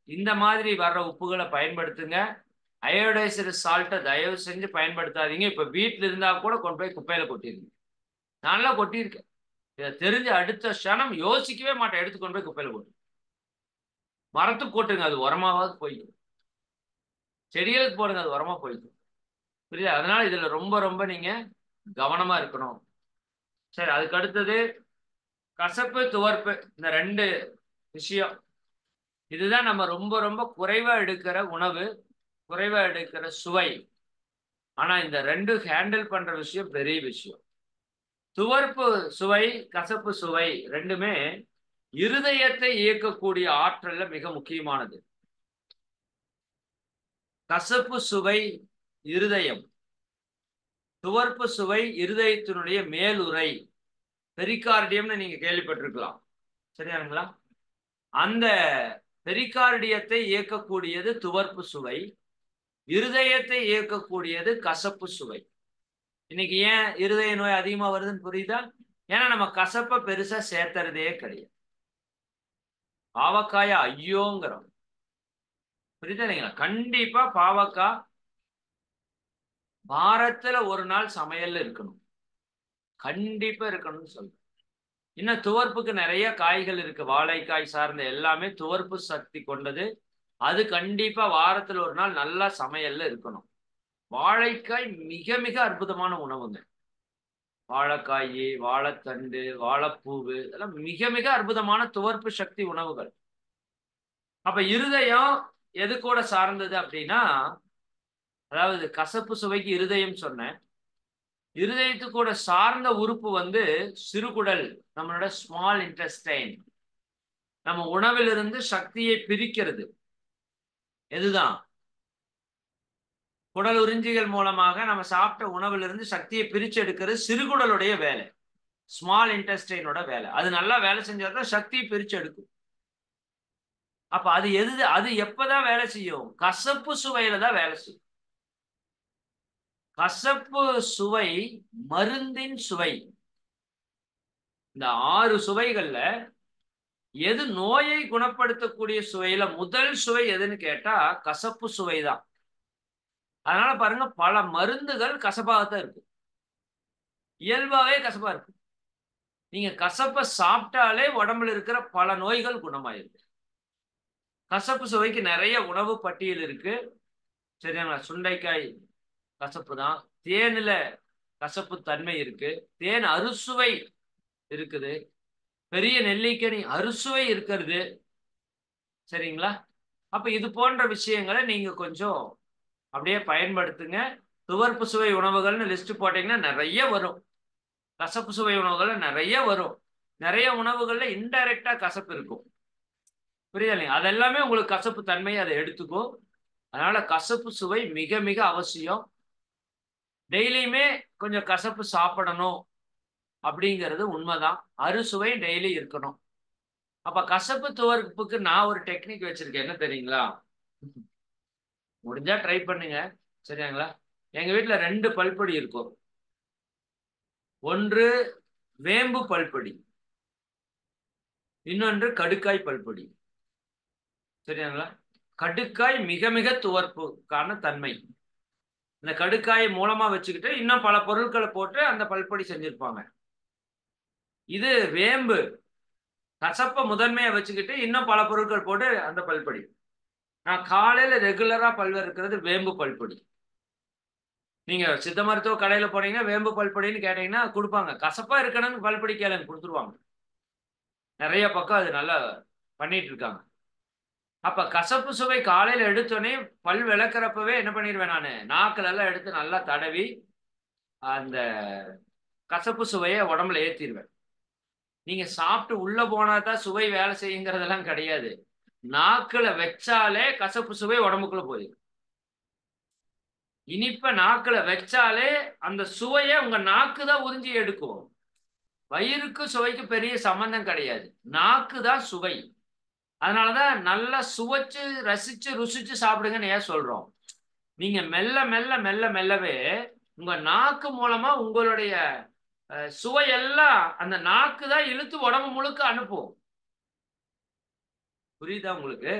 இந்த மாதிரி வர்ற உப்புகளை பயன்படுத்துங்க. அயோடைஸ்டு சால்ட்டை தயவு செஞ்சு பயன்படுத்தாதீங்க. இப்ப வீட்டுல இருந்தா கூட கொண்டு போய் குப்பையில கொட்டிருங்க. நான்லாம் கொட்டியிருக்கேன். இதை தெரிஞ்ச அடுத்த க்ஷணம் யோசிக்கவே மாட்டேன். எடுத்து கொண்டு போய் குப்பையில போட்டு மரத்துக்கு போட்டுங்க. அது உரமாவது போய்க்கும். செடிகளுக்கு போடுங்க. அது உரமா போய்க்கும். புரியுதா? அதனால இதுல ரொம்ப ரொம்ப நீங்க கவனமா இருக்கணும். சரி, அதுக்கு அடுத்தது கசப்பு, துவர்ப்பு. இந்த 2 விஷயம். இதுதான் நம்ம ரொம்ப ரொம்ப குறைவா எடுக்கிற உணவு, குறைவா எடுக்கிற சுவை. ஆனா இந்த 2 ஹேண்டில் பண்ற விஷயம் பெரிய விஷயம். துவர்ப்பு சுவை, கசப்பு சுவை 2மே இருதயத்தை இயக்கக்கூடிய ஆற்றல்ல மிக முக்கியமானது. கசப்பு சுவை இருதயம், துவர்ப்பு சுவை இருதயத்தினுடைய மேலுறை, பெரிகார்டியம்னு நீங்க கேள்விப்பட்டிருக்கலாம். சரியானுங்களா? அந்த பெரிகார்டியத்தை இயக்கக்கூடியது துவர்ப்பு சுவை, இருதயத்தை இயக்கக்கூடியது கசப்பு சுவை. இன்னைக்கு ஏன் இருதய நோய் அதிகமா வருதுன்னு புரியுதா? ஏன்னா நம்ம கசப்பை பெருசா சேர்த்துறதே கிடையாது. பாவக்காய ஐயோங்கிறோம். புரியுதா இல்லைங்களா? கண்டிப்பா பாவக்காய் வாரத்துல ஒரு நாள் சமையல்ல இருக்கணும். கண்டிப்பா இருக்கணும்னு சொல்றேன். இன்னும் துவர்ப்புக்கு நிறைய காய்கள் இருக்கு. வாழைக்காய் சார்ந்த எல்லாமே துவர்ப்பு சக்தி கொண்டது. அது கண்டிப்பா வாரத்துல ஒரு நாள் நல்லா சமையல்ல இருக்கணும். வாழைக்காய் மிக மிக அற்புதமான உணவுங்க. வாழைக்காய், வாழைத்தண்டு, வாழைப்பூவு இதெல்லாம் மிக மிக அற்புதமான துவர்ப்பு சக்தி உணவுகள். அப்ப இருதயம் எது கூட சார்ந்தது அப்படின்னா, அதாவது கசப்பு சுவைக்கு இருதயம் சொன்னேன். இருதயத்து கூட சார்ந்த உறுப்பு வந்து சிறுகுடல், நம்மளோட ஸ்மால் இன்டெஸ்டைன். நம்ம உணவிலிருந்து சக்தியை பிரிக்கிறது எதுதான்? குடல் உறிஞ்சிகள் மூலமாக நம்ம சாப்பிட்ட உணவிலிருந்து சக்தியை பிரிச்சு எடுக்கிறது சிறுகுடலுடைய வேலை, ஸ்மால் இன்டெஸ்டைனோட வேலை. அது நல்லா வேலை செஞ்சாதான் சக்தியை பிரிச்சு எடுக்கும். அப்ப அது அது எப்பதான் வேலை செய்யும்? கசப்பு சுவையில தான் வேலை செய்யும். கசப்பு சுவை மருந்தின் சுவை. இந்த 6 சுவைகள்ல எது நோயை குணப்படுத்தக்கூடிய சுவையில முதல் சுவை எதுன்னு கேட்டா கசப்பு சுவைதான். அதனால பாருங்க, பல மருந்துகள் கசப்பாகத்தான் இருக்கு. இயல்பாவே கசப்பா இருக்கு. நீங்க கசப்பை சாப்பிட்டாலே உடம்புல இருக்கிற பல நோய்கள் குணமாயிருக்கு. கசப்பு சுவைக்கு நிறைய உணவு பட்டியல் இருக்கு. சரிங்களா? சுண்டைக்காய் கசப்பு தான். தேனில கசப்பு தன்மை இருக்கு. தேன் அறுசுவை இருக்குது. பெரிய நெல்லிக்கனி அறுசுவை இருக்கிறது. சரிங்களா? அப்ப இது போன்ற விஷயங்களை நீங்க கொஞ்சம் அப்படியே பயன்படுத்துங்க. துவர்ப்பு சுவை உணவுகள்னு லிஸ்ட் போட்டீங்கன்னா நிறைய வரும். கசப்பு சுவை உணவுகள் நிறைய வரும். நிறைய உணவுகள்ல இன்டைரக்டா கசப்பு இருக்கும். புரியுதா இல்லையா? அதெல்லாமே உங்களுக்கு கசப்பு தன்மையை அதை எடுத்துக்கோ. அதனால கசப்பு சுவை மிக மிக அவசியம். டெய்லியுமே கொஞ்சம் கசப்பு சாப்பிடணும் அப்படிங்கிறது உண்மைதான். அறுசுவை டெய்லி இருக்கணும். அப்ப கசப்பு துவர்ப்புக்கு நான் ஒரு டெக்னிக் வச்சிருக்கேன். என்ன தெரியுங்களா? முடிஞ்சா ட்ரை பண்ணுங்க. சரியாங்களா? எங்க வீட்டுல 2 பல்பொடி இருக்கும். ஒன்று வேம்பு பல்பொடி, இன்னொன்று கடுக்காய் பல்பொடி. சரியாங்களா? கடுக்காய் மிக மிக துவர்ப்புக்கான தன்மை. இந்த கடுக்காயை மூலமா வச்சுக்கிட்டு இன்னும் பல பொருட்களை போட்டு அந்த பல்பொடி செஞ்சிருப்பாங்க. இது வேம்பு கசப்பை முதன்மையா வச்சுக்கிட்டு இன்னும் பல பொருட்கள் போட்டு அந்த பல்பொடி. நான் காலையில ரெகுலரா பல்வர் இருக்கிறது வேம்பு பல்பொடி. நீங்க சித்த மருத்துவ கடையில போனீங்கன்னா வேம்பு பல்பொடின்னு கேட்டீங்கன்னா கொடுப்பாங்க. கசப்பா இருக்கணும்னு பல்பொடி கேளுங்க, கொடுத்துருவாங்க. நிறைய பக்கம் அது நல்லா பண்ணிட்டு இருக்காங்க. அப்ப கசப்பு சுவை காலையில எடுத்தோடனே பல் விளக்குறப்பவே என்ன பண்ணிடுவேன், நானு நாக்குல எல்லாம் எடுத்து நல்லா தடவி அந்த கசப்பு சுவையை உடம்புல ஏத்திடுவேன். நீங்க சாப்பிட்டு உள்ள போனாதான் சுவை வேலை செய்யுங்கிறதெல்லாம் கிடையாது. நாக்குல வச்சாலே கசப்பு சுவை உடம்புக்குள்ள போயிடும். இனிப்ப நாக்குல வச்சாலே அந்த சுவையை உங்க நாக்கு தான் உறிஞ்சி எடுக்கும். வயிறுக்கு சுவைக்கு பெரிய சம்பந்தம் கிடையாது. நாக்கு தான் சுவை. அதனாலதான் நல்லா சுவைச்சு ரசிச்சு ருசிச்சு சாப்பிடுங்கன்னு ஏன் சொல்றோம். நீங்க மெல்ல மெல்ல மெல்ல மெல்லவே உங்க நாக்கு மூலமா உங்களுடைய சுவையெல்லாம் அந்த நாக்கு தான் இழுத்து உடம்பு முழுக்க அனுப்பும். புரியுதா உங்களுக்கு?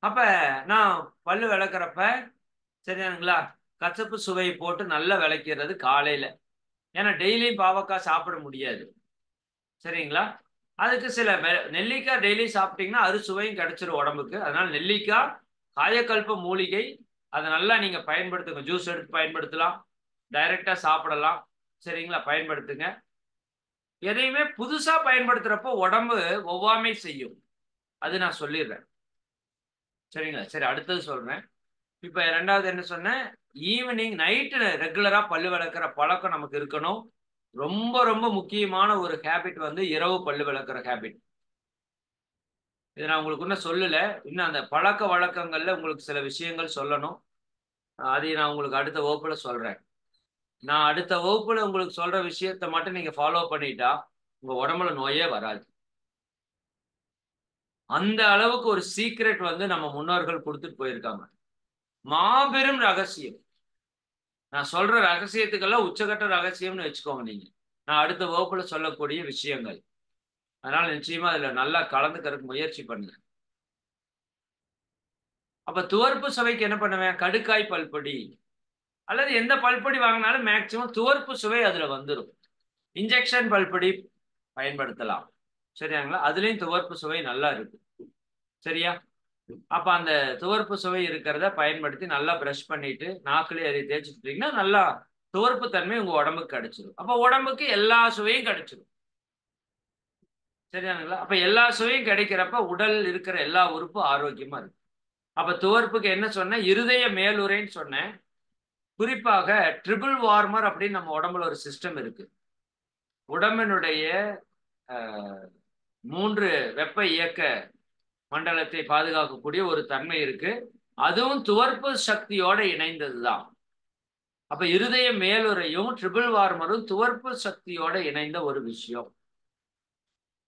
அப்ப நான் பல்லு விளக்குறப்ப சரியானுங்களா, கசப்பு சுவை போட்டு நல்லா விளக்கிறது காலையில. ஏன்னா டெய்லியும் பாவக்காய் சாப்பிட முடியாது. சரிங்களா? அதுக்கு சில நெல்லிக்காய் டெய்லி சாப்பிட்டீங்கன்னா அறுசுவையும் கிடைச்சிரும் உடம்புக்கு. அதனால நெல்லிக்காய், காயக்கல்ப மூலிகை அதை நல்லா நீங்க பயன்படுத்துங்க. ஜூஸ் எடுத்து பயன்படுத்தலாம், டைரக்டா சாப்பிடலாம். சரிங்களா? பயன்படுத்துங்க. எதையுமே புதுசா பயன்படுத்துறப்போ உடம்பு ஒவ்வாமை செய்யும். அது நான் சொல்லிடுறேன். சரிங்களா? சரி, அடுத்தது சொல்றேன். இப்ப 2வது என்ன சொன்னேன்? ஈவினிங் நைட்டு ரெகுலரா பல்லு விளக்குற பழக்கம் நமக்கு இருக்கணும். ரொம்ப ரொம்ப முக்கியமான ஒரு ஹேபிட் வந்து இரவு பல்லு விளக்குற ஹேபிட். இதை நான் உங்களுக்கு இன்னும் சொல்லல. இன்னும் அந்த பழக்க வழக்கங்கள்ல உங்களுக்கு சில விஷயங்கள் சொல்லணும். அதை நான் உங்களுக்கு அடுத்த வகுப்புல சொல்றேன். நான் அடுத்த வகுப்புல உங்களுக்கு சொல்ற விஷயத்த மட்டும் நீங்க ஃபாலோ பண்ணிட்டா உங்க உடம்புல நோயே வராது. அந்த அளவுக்கு ஒரு சீக்ரெட் வந்து நம்ம முன்னோர்கள் கொடுத்துட்டு போயிருக்காங்க. மாபெரும் ரகசியம். நான் சொல்ற ரகசியத்துக்கெல்லாம் உச்சகட்ட ரகசியம்னு வச்சுக்கோங்க நீங்க. நான் அடுத்த வகுப்புல சொல்லக்கூடிய விஷயங்கள். அதனால நிச்சயமா அதுல நல்லா கலந்துக்கிறதுக்கு முயற்சி பண்ணுங்க. அப்ப துவர்ப்பு சுவைக்கு என்ன பண்ணுவேன்? கடுக்காய் பல்பொடி அல்லது எந்த பல்பொடி வாங்கினாலும் மேக்சிமம் துவர்ப்பு சுவை அதுல வந்துடும். இன்ஜெக்ஷன் பல்பொடி பயன்படுத்தலாம். சரியாங்களா? அதுலயும் துவர்ப்பு சுவை நல்லா இருக்கு. சரியா? அப்ப அந்த துவர்ப்பு சுவை இருக்கிறத பயன்படுத்தி நல்லா பிரஷ் பண்ணிட்டு நாக்குலயே அதை தேய்ச்சிட்டீங்கன்னா நல்லா துவர்ப்பு தன்மை உங்க உடம்புக்கு கிடைச்சிடும். அப்ப உடம்புக்கு எல்லா சுவையும் கிடைச்சிடும். சரியானுங்களா? அப்ப எல்லா சுவையும் கிடைக்கிறப்ப உடல் இருக்கிற எல்லா உறுப்பும் ஆரோக்கியமா இருக்கு. அப்ப துவர்ப்புக்கு என்ன சொன்னேன்? இருதய மேலுறைன்னு சொன்னேன். குறிப்பாக ட்ரிபிள் வார்மர் அப்படின்னு நம்ம உடம்புல ஒரு சிஸ்டம் இருக்கு. உடம்பினுடைய 3 வெப்ப இயக்க மண்டலத்தை பாதுகாக்கக்கூடிய ஒரு தன்மை இருக்கு. அதுவும் துவர்ப்பு சக்தியோட இணைந்ததுதான். அப்ப இருதய மேலுறையும் ட்ரிபிள் வார்மரும் துவர்ப்பு சக்தியோட இணைந்த ஒரு விஷயம்.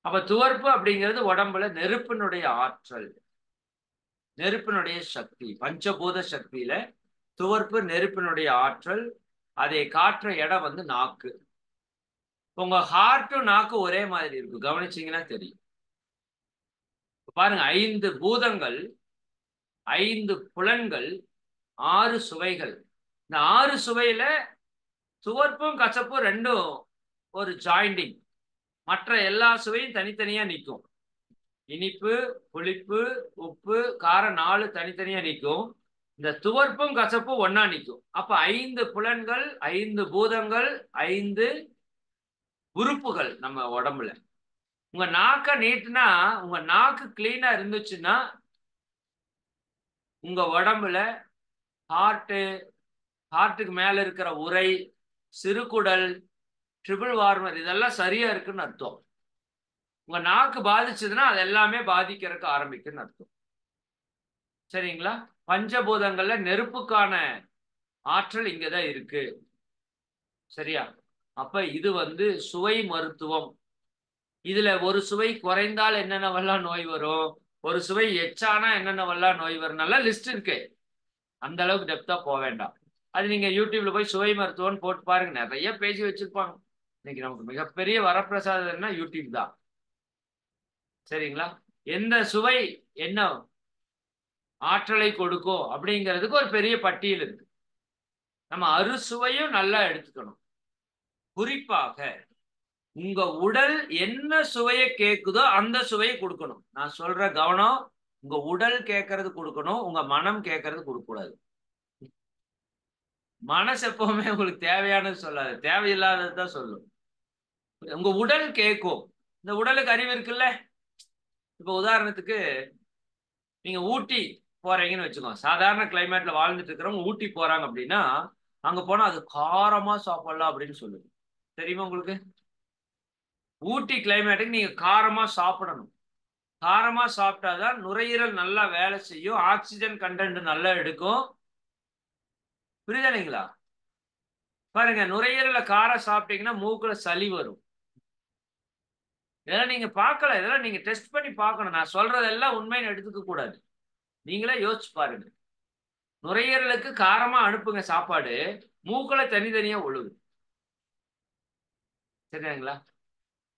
அப்ப துவர்ப்பு அப்படிங்கிறது உடம்புல நெருப்பினுடைய ஆற்றல், நெருப்பினுடைய சக்தி. பஞ்சபூத சக்தியில துவர்ப்பு நெருப்பினுடைய ஆற்றல். அதை காட்டுற இடம் வந்து நாக்கு. உங்க ஹார்ட்டும் நாக்கு ஒரே மாதிரி இருக்கும். கவனிச்சீங்கன்னா தெரியும். பாருங்க, 5 பூதங்கள், 5 புலன்கள், 6 சுவைகள். இந்த 6 சுவையில துவர்ப்பும் கசப்பும் ரெண்டும் ஒரு ஜாயிண்டிங். மற்ற எல்லா சுவையும் தனித்தனியா நிற்கும். இனிப்பு, புளிப்பு, உப்பு, காரம் 4 தனித்தனியா நிற்கும். இந்த துவர்ப்பும் கசப்பும் ஒன்னா நிற்கும். அப்ப 5 புலன்கள், 5 பூதங்கள், 5 உறுப்புகள் நம்ம உடம்புல. உங்க நாக்க நீட்டுனா, உங்க நாக்கு கிளீனா இருந்துச்சுன்னா உங்க உடம்புல ஹார்ட், ஹார்ட்டுக்கு மேல இருக்கிற உறை, சிறுகுடல், ட்ரிபிள் வார்மர் இதெல்லாம் சரியா இருக்குன்னு அர்த்தம். உங்க நாக்கு பாதிச்சதுன்னா அது எல்லாமே பாதிக்கிறதுக்கு ஆரம்பிக்குன்னு அர்த்தம். சரிங்களா? பஞ்சபூதங்கள்ல நெருப்புக்கான ஆற்றல் இங்கதான் இருக்கு. சரியா? அப்ப இது வந்து சுவை மருத்துவம். இதுல ஒரு சுவை குறைந்தால் என்னென்னவெல்லாம் நோய் வரும், ஒரு சுவை எச்சானா என்னென்னவெல்லாம் நோய் வரும், நல்லா லிஸ்ட் இருக்கு. அந்த அளவுக்கு டெப்தா போக வேண்டாம். அது நீங்க யூடியூப்ல போய் சுவை மருத்துவம்னு போட்டு பாருங்க, நிறைய பேஜ் வச்சிருப்பாங்க. இன்னைக்கு நமக்கு மிகப்பெரிய வரப்பிரசாதம்னா யூடியூப் தான். சரிங்களா? எந்த சுவை என்ன ஆற்றலை கொடுக்கும் அப்படிங்கிறதுக்கு ஒரு பெரிய பட்டியல் இருக்கு. நம்ம அறுசுவையும் நல்லா எடுத்துக்கணும். குறிப்பாக உங்க உடல் என்ன சுவையை கேட்குதோ அந்த சுவையை கொடுக்கணும். நான் சொல்ற கவனம், உங்க உடல் கேட்கறது கொடுக்கணும், உங்க மனம் கேட்கறது கொடுக்க கூடாது. மனசு எப்பவுமே உங்களுக்கு தேவையானது சொல்லாது, தேவையில்லாதது தான் சொல்லும். உங்க உடல் கேட்கும். இந்த உடலுக்கு அறிவு இருக்குல்ல. இப்ப உதாரணத்துக்கு நீங்க ஊட்டி போறீங்கன்னு வச்சுக்கோங்க. சாதாரண கிளைமேட்ல வாழ்ந்துட்டு இருக்கிறவங்க ஊட்டி போறாங்க அப்படின்னா அங்க போனா அது காரமா சாப்பிடலாம் அப்படின்னு சொல்லுது. தெரியுமா உங்களுக்கு? ஊட்டி கிளைமேட்டுக்கு நீங்க காரமா சாப்பிடணும். காரமா சாப்பிட்டாதான் நுரையீரல் நல்லா வேலை செய்யும், ஆக்சிஜன் கண்டென்ட் நல்லா எடுக்கும். புரியுதா இல்லைங்களா? பாருங்க, நுரையீரல காரம் சாப்பிட்டீங்கன்னா மூக்குல சளி வரும். இதெல்லாம் நீங்க பார்க்கல. இதெல்லாம் நீங்க டெஸ்ட் பண்ணி பார்க்கணும். நான் சொல்றதெல்லாம் உண்மைன்னு எடுத்துக்க கூடாது. நீங்களே யோசிச்சு பாருங்க. நுரையீரலுக்கு காரமா அனுப்புங்க சாப்பாடு. மூக்குல தனித்தனியா ஒழுகும். சரிங்களா?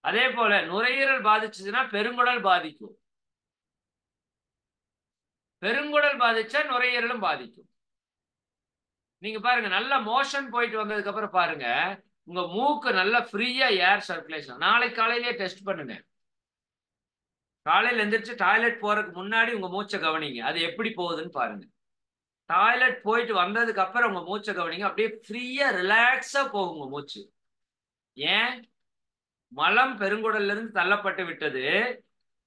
அதே போல நுரையீரல் பாதிச்சுதுன்னா பெருங்குடல் பாதிக்கும். பெருங்குடல் பாதிச்சா நுரையீரலும் பாதிக்கும். நீங்க பாருங்க, நல்லா மோஷன் போயிட்டு வந்ததுக்கு அப்புறம் பாருங்க, உங்க மூக்கு நல்லா ஃப்ரீயா ஏர் சர்க்குலேஷன். நாளைக்கு காலையிலேயே டெஸ்ட் பண்ணுங்க. காலையில எந்திரிச்சு டாய்லெட் போறதுக்கு முன்னாடி உங்க மூச்சை கவனிங்க. அது எப்படி போகுதுன்னு பாருங்க. டாய்லெட் போயிட்டு வந்ததுக்கு அப்புறம் உங்க மூச்சை கவனிங்க. அப்படியே ஃப்ரீயா ரிலாக்ஸா போகும் உங்க மூச்சு. ஏன்? மலம் பெருங்குடல்ல இருந்து தள்ளப்பட்டு விட்டது.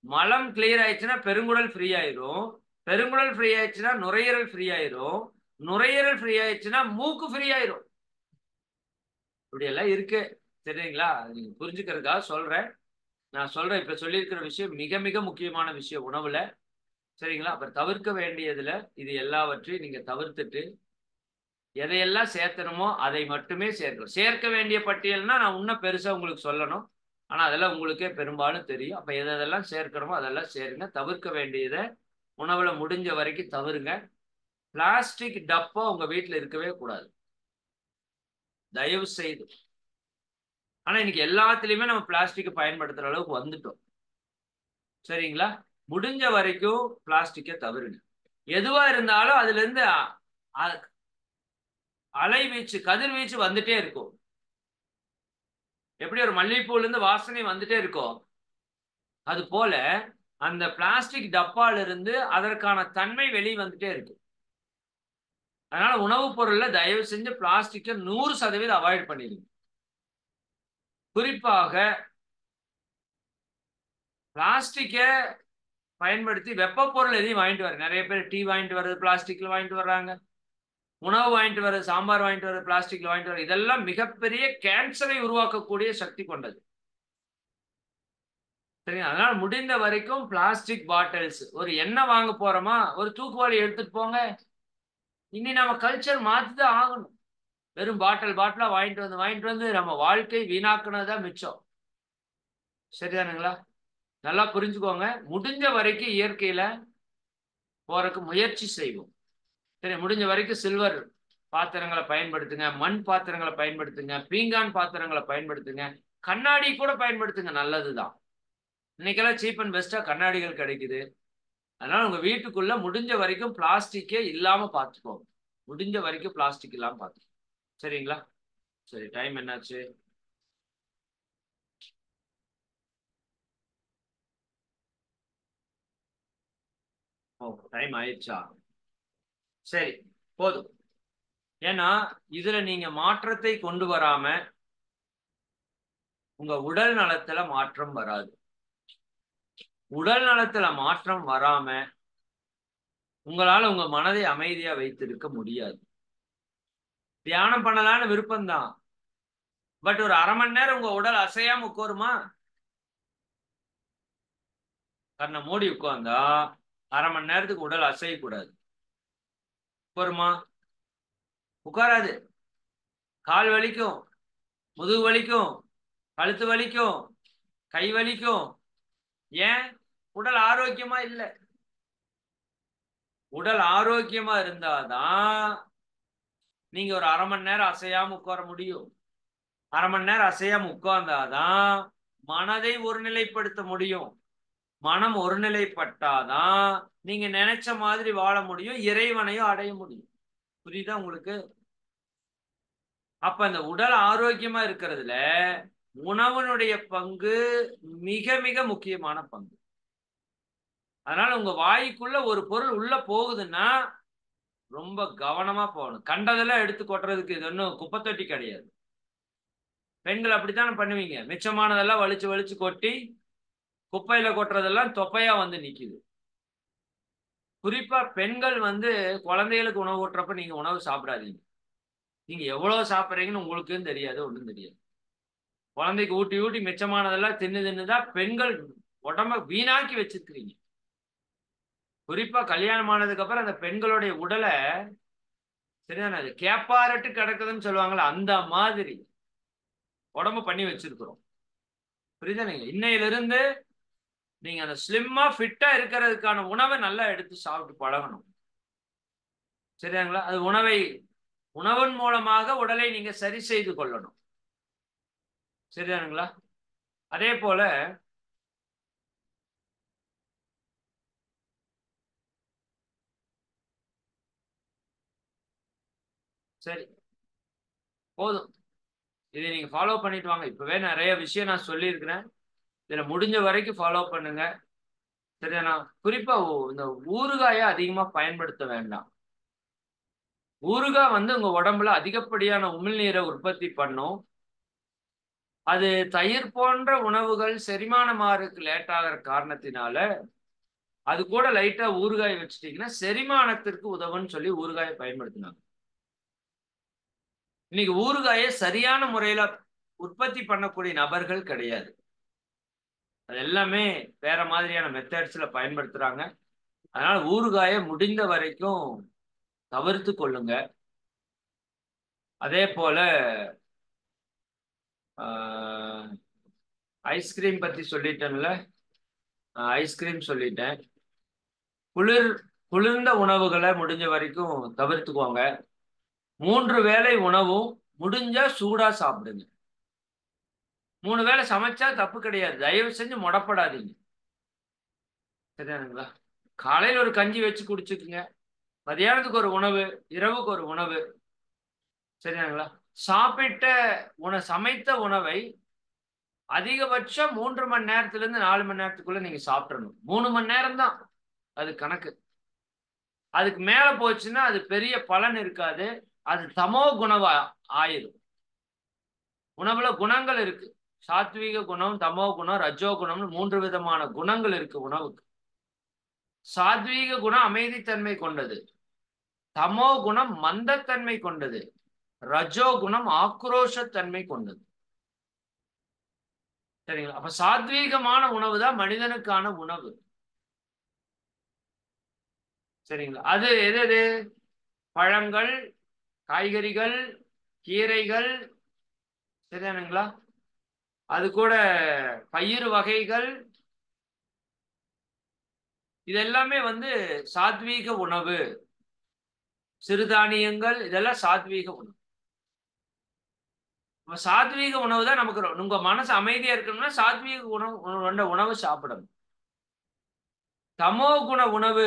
மலம் கிளியர் ஆயிடுச்சுன்னா பெருங்குடல் ஃப்ரீ ஆயிரும். பெருங்குடல் ஃப்ரீ ஆயிடுச்சுன்னா நுரையீரல் ஃப்ரீ ஆயிரும். நுரையீரல் ஃப்ரீ ஆயிடுச்சுன்னா மூக்கு ஃப்ரீ ஆயிரும். இப்படி எல்லாம் இருக்கு. சரிங்களா? நீங்க புரிஞ்சுக்கிறதுக்காக சொல்றேன். நான் சொல்றேன், இப்ப சொல்லியிருக்கிற விஷயம் மிக மிக முக்கியமான விஷயம் உணவுல. சரிங்களா? அப்புறம் தவிர்க்க வேண்டியதுல இது எல்லாவற்றையும் நீங்க தவிர்த்துட்டு எதையெல்லாம் சேர்த்தணுமோ அதை மட்டுமே சேர்க்கணும். சேர்க்க வேண்டிய பட்டியல்னா நான் இன்னும் பெருசா உங்களுக்கு சொல்லணும். ஆனா அதெல்லாம் உங்களுக்கே பெரும்பாலும் தெரியும். அப்ப எதெல்லாம் சேர்க்கணுமோ அதெல்லாம் சேருங்க. தவிர்க்க வேண்டியதை உணவுல முடிஞ்ச வரைக்கும் தவிருங்க. பிளாஸ்டிக் டப்பா உங்க வீட்டுல இருக்கவே கூடாது, தயவு செய்து. ஆனா இன்னைக்கு எல்லாத்துலயுமே நம்ம பிளாஸ்டிக் பயன்படுத்துற அளவுக்கு வந்துட்டோம். சரிங்களா? முடிஞ்ச வரைக்கும் பிளாஸ்டிக்கை தவிருங்க. எதுவா இருந்தாலும் அதுல இருந்து அலைவீச்சு, கதிர்வீச்சு வந்துட்டே இருக்கும். எப்படி ஒரு மல்லிகைப்பூல இருந்து வாசனை வந்துட்டே இருக்கும், அது போல அந்த பிளாஸ்டிக் டப்பால இருந்து அதற்கான தன்மை வெளியே வந்துட்டே இருக்கு. அதனால உணவுப் பொருள்ல தயவு செஞ்சு பிளாஸ்டிக்கை 100% அவாய்ட் பண்ணிடுங்க. குறிப்பாக பிளாஸ்டிக்கை பயன்படுத்தி வெப்ப பொருள் எதையும் வாங்கிட்டு வர, நிறைய பேர் டீ வாங்கிட்டு வர்றது பிளாஸ்டிக்ல வாங்கிட்டு வர்றாங்க. உணவு வாங்கிட்டு வர்றது, சாம்பார் வாங்கிட்டு வர்றது பிளாஸ்டிக்ல வாங்கிட்டு வர்றது. இதெல்லாம் மிகப்பெரிய கேன்சரை உருவாக்கக்கூடிய சக்தி கொண்டது. சரி, அதனால முடிந்த வரைக்கும் பிளாஸ்டிக் பாட்டில்ஸ், ஒரு எண்ணெய் வாங்க போறோமா ஒரு தூக்குவாளி எடுத்துட்டு போங்க. இனி நம்ம கல்ச்சர் மாத்திதான் ஆகணும். வெறும் பாட்டிலா வாங்கிட்டு வந்து நம்ம வாழ்க்கை வீணாக்குனதுதான் மிச்சம். சரிதானுங்களா? நல்லா புரிஞ்சுக்கோங்க. முடிஞ்ச வரைக்கும் இயற்கையில போறதுக்கு முயற்சி செய்வோம். சரி, முடிஞ்ச வரைக்கும் சில்வர் பாத்திரங்களை பயன்படுத்துங்க, மண் பாத்திரங்களை பயன்படுத்துங்க, பீங்கான் பாத்திரங்களை பயன்படுத்துங்க, கண்ணாடி கூட பயன்படுத்துங்க, நல்லதுதான். இன்னைக்கெல்லாம் சீப் அண்ட் பெஸ்டா கண்ணாடிகள் கிடைக்குது. அதனால உங்க வீட்டுக்குள்ள முடிஞ்ச வரைக்கும் பிளாஸ்டிக்கே இல்லாம பார்த்துக்கோங்க. முடிஞ்ச வரைக்கும் பிளாஸ்டிக் இல்லாம பார்த்துக்கோங்க. சரிங்களா? சரி, டைம் என்னாச்சு? ஓ, டைம் ஆயிடுச்சா? சரி, போதும். ஏன்னா இதுல நீங்க மாற்றத்தை கொண்டு வராம உங்க உடல் நலத்துல மாற்றம் வராது. உடல் நலத்துல மாற்றம் வராம உங்களால உங்க மனதை அமைதியா வைத்திருக்க முடியாது. தியானம் பண்ணலான்னு விருப்பம் தான். பட் ஒரு அரை மணி நேரம் உங்க உடல் அசையாம உட்காருமா? கண்ணை மூடி உட்கார்ந்தா அரை மணி நேரத்துக்கு உடல் அசையக்கூடாது. உட்காருமா? உட்காராது. கால் வலிக்கும், முதுகு வலிக்கும், கழுத்து வலிக்கும், கை வலிக்கும். ஏன்? உடல் ஆரோக்கியமா இல்லை. உடல் ஆரோக்கியமா இருந்தாதான் நீங்க ஒரு அரை மணி நேரம் அசையாம உட்கார முடியும். அரை மணி நேரம் அசையாம உட்கார்ந்தாதான் மனதை ஒருநிலைப்படுத்த முடியும். மனம் ஒருநிலைப்பட்டாதான் நீங்க நினைச்ச மாதிரி வாழ முடியும், இறைவனையும் அடைய முடியும். புரியுதா உங்களுக்கு? அப்ப அந்த உடல் ஆரோக்கியமா இருக்கிறதுல உணவனுடைய பங்கு மிக மிக முக்கியமான பங்கு. அதனால உங்க வாய்க்குள்ள ஒரு பொருள் உள்ள போகுதுன்னா ரொம்ப கவனமா போகணும். கண்டதெல்லாம் எடுத்து கொட்டுறதுக்கு இது ஒன்றும் குப்பைத்தொட்டி கிடையாது. பெண்கள் அப்படித்தானே பண்ணுவீங்க. மிச்சமானதெல்லாம் வலிச்சு வலிச்சு கொட்டி குப்பையில கொட்டுறதெல்லாம் தொப்பையா வந்து நிக்குது. குறிப்பா பெண்கள் குழந்தைகளுக்கு உணவு ஊட்டுறப்ப நீங்க உணவு சாப்பிடாதீங்க. நீங்க எவ்வளவு சாப்பிட்றீங்கன்னு உங்களுக்கும் தெரியாது, ஒன்றும் தெரியாது. குழந்தைக்கு ஊட்டி ஊட்டி மிச்சமானதெல்லாம் தின்னுதான் பெண்கள் உடம்ப வீணாக்கி வச்சிருக்கிறீங்க. குறிப்பா கல்யாணம் ஆனதுக்கு அப்புறம் அந்த பெண்களுடைய உடலை சரிதானே, அது கேப்பாரட்டு கிடக்குதுன்னு சொல்லுவாங்கல்ல, அந்த மாதிரி உடம்பு பண்ணி வச்சிருக்கிறோம். புரியுதுங்களா? இன்னையிலிருந்து நீங்க அந்த ஸ்லிம்மா ஃபிட்டா இருக்கிறதுக்கான உணவை நல்லா எடுத்து சாப்பிட்டு பழகணும். சரியாங்களா? அது உணவின் மூலமாக உடலை நீங்க சரி செய்து கொள்ளணும். சரிதானுங்களா? அதே போல சரி போதும். இதை நீங்க ஃபாலோ பண்ணிட்டு வாங்க. இப்பவே நிறைய விஷயம் நான் சொல்லியிருக்கிறேன். இதுல முடிஞ்ச வரைக்கும் ஃபாலோ பண்ணுங்க. சரிதானா? குறிப்பா இந்த ஊறுகாய அதிகமா பயன்படுத்த வேண்டாம். ஊறுகாய் வந்து உங்க உடம்புல அதிகப்படியான உமிழ்நீரை உற்பத்தி பண்ணும். அது தயிர் போன்ற உணவுகள் செரிமானம் ஆறதுக்கு லேட் ஆகிற காரணத்தினால அது கூட லைட்டா ஊறுகாய் வச்சுட்டீங்கன்னா செரிமானத்திற்கு உதவுன்னு சொல்லி ஊறுகாயை பயன்படுத்தினாங்க. இன்னைக்கு ஊறுகாயை சரியான முறையில உற்பத்தி பண்ணக்கூடிய நபர்கள் கிடையாது. அது எல்லாமே வேற மாதிரியான மெத்தட்ஸ்ல பயன்படுத்துறாங்க. அதனால ஊறுகாயை முடிந்த வரைக்கும் தவிர்த்து கொள்ளுங்க. அதே போல ஐஸ்கிரீம் பத்தி சொல்லிட்டேன்ல. ஐஸ்கிரீம் சொல்லிட்டேன். குளிர் குளிர்ந்த உணவுகளை முடிஞ்ச வரைக்கும் தவிர்த்துக்கோங்க. 3 வேளை உணவும் முடிஞ்சா சூடா சாப்பிடுங்க. 3 வேளை சமைச்சா தப்பு கிடையாது. தயவு செஞ்சு முடப்படாதீங்க. சரியானுங்களா? காலையில ஒரு கஞ்சி வச்சு குடிச்சுக்குங்க. மதியானத்துக்கு ஒரு உணவு, இரவுக்கு ஒரு உணவு. சரியானுங்களா? சாப்பிட்ட சமைத்த உணவை அதிகபட்சம் 3 மணி நேரத்திலிருந்து 4 மணி நேரத்துக்குள்ள நீங்க சாப்பிடணும். 3 மணி நேரம் தான் அது கணக்கு. அதுக்கு மேல போச்சுன்னா அது பெரிய பலன் இருக்காது. அது தமோ குணவா ஆயிரும். உணவுல குணங்கள் இருக்கு. சாத்வீக குணம், தமோ குணம், ரஜோ குணம்னு 3 விதமான குணங்கள் இருக்கு உணவுக்கு. சாத்வீக குணம் அமைதித்தன்மை கொண்டது. தமோ குணம் மந்தத்தன்மை கொண்டது. ரஜோ குணம் ஆக்ரோஷத்தன்மை கொண்டது. சரிங்களா? அப்ப சாத்வீகமான உணவு தான் மனிதனுக்கான உணவு. சரிங்களா? அது எது? பழங்கள், காய்கறிகள், கீரைகள். சரியானுங்களா? அது கூட பயிர் வகைகள். இது எல்லாமே வந்து சாத்வீக உணவு. சிறுதானியங்கள் இதெல்லாம் சாத்வீக உணவு. சாத்வீக உணவு தான் நமக்கு உங்க மனசு அமைதியா இருக்கணும்னா சாத்வீக உணவு சாப்பிடணும். தமோ குண உணவு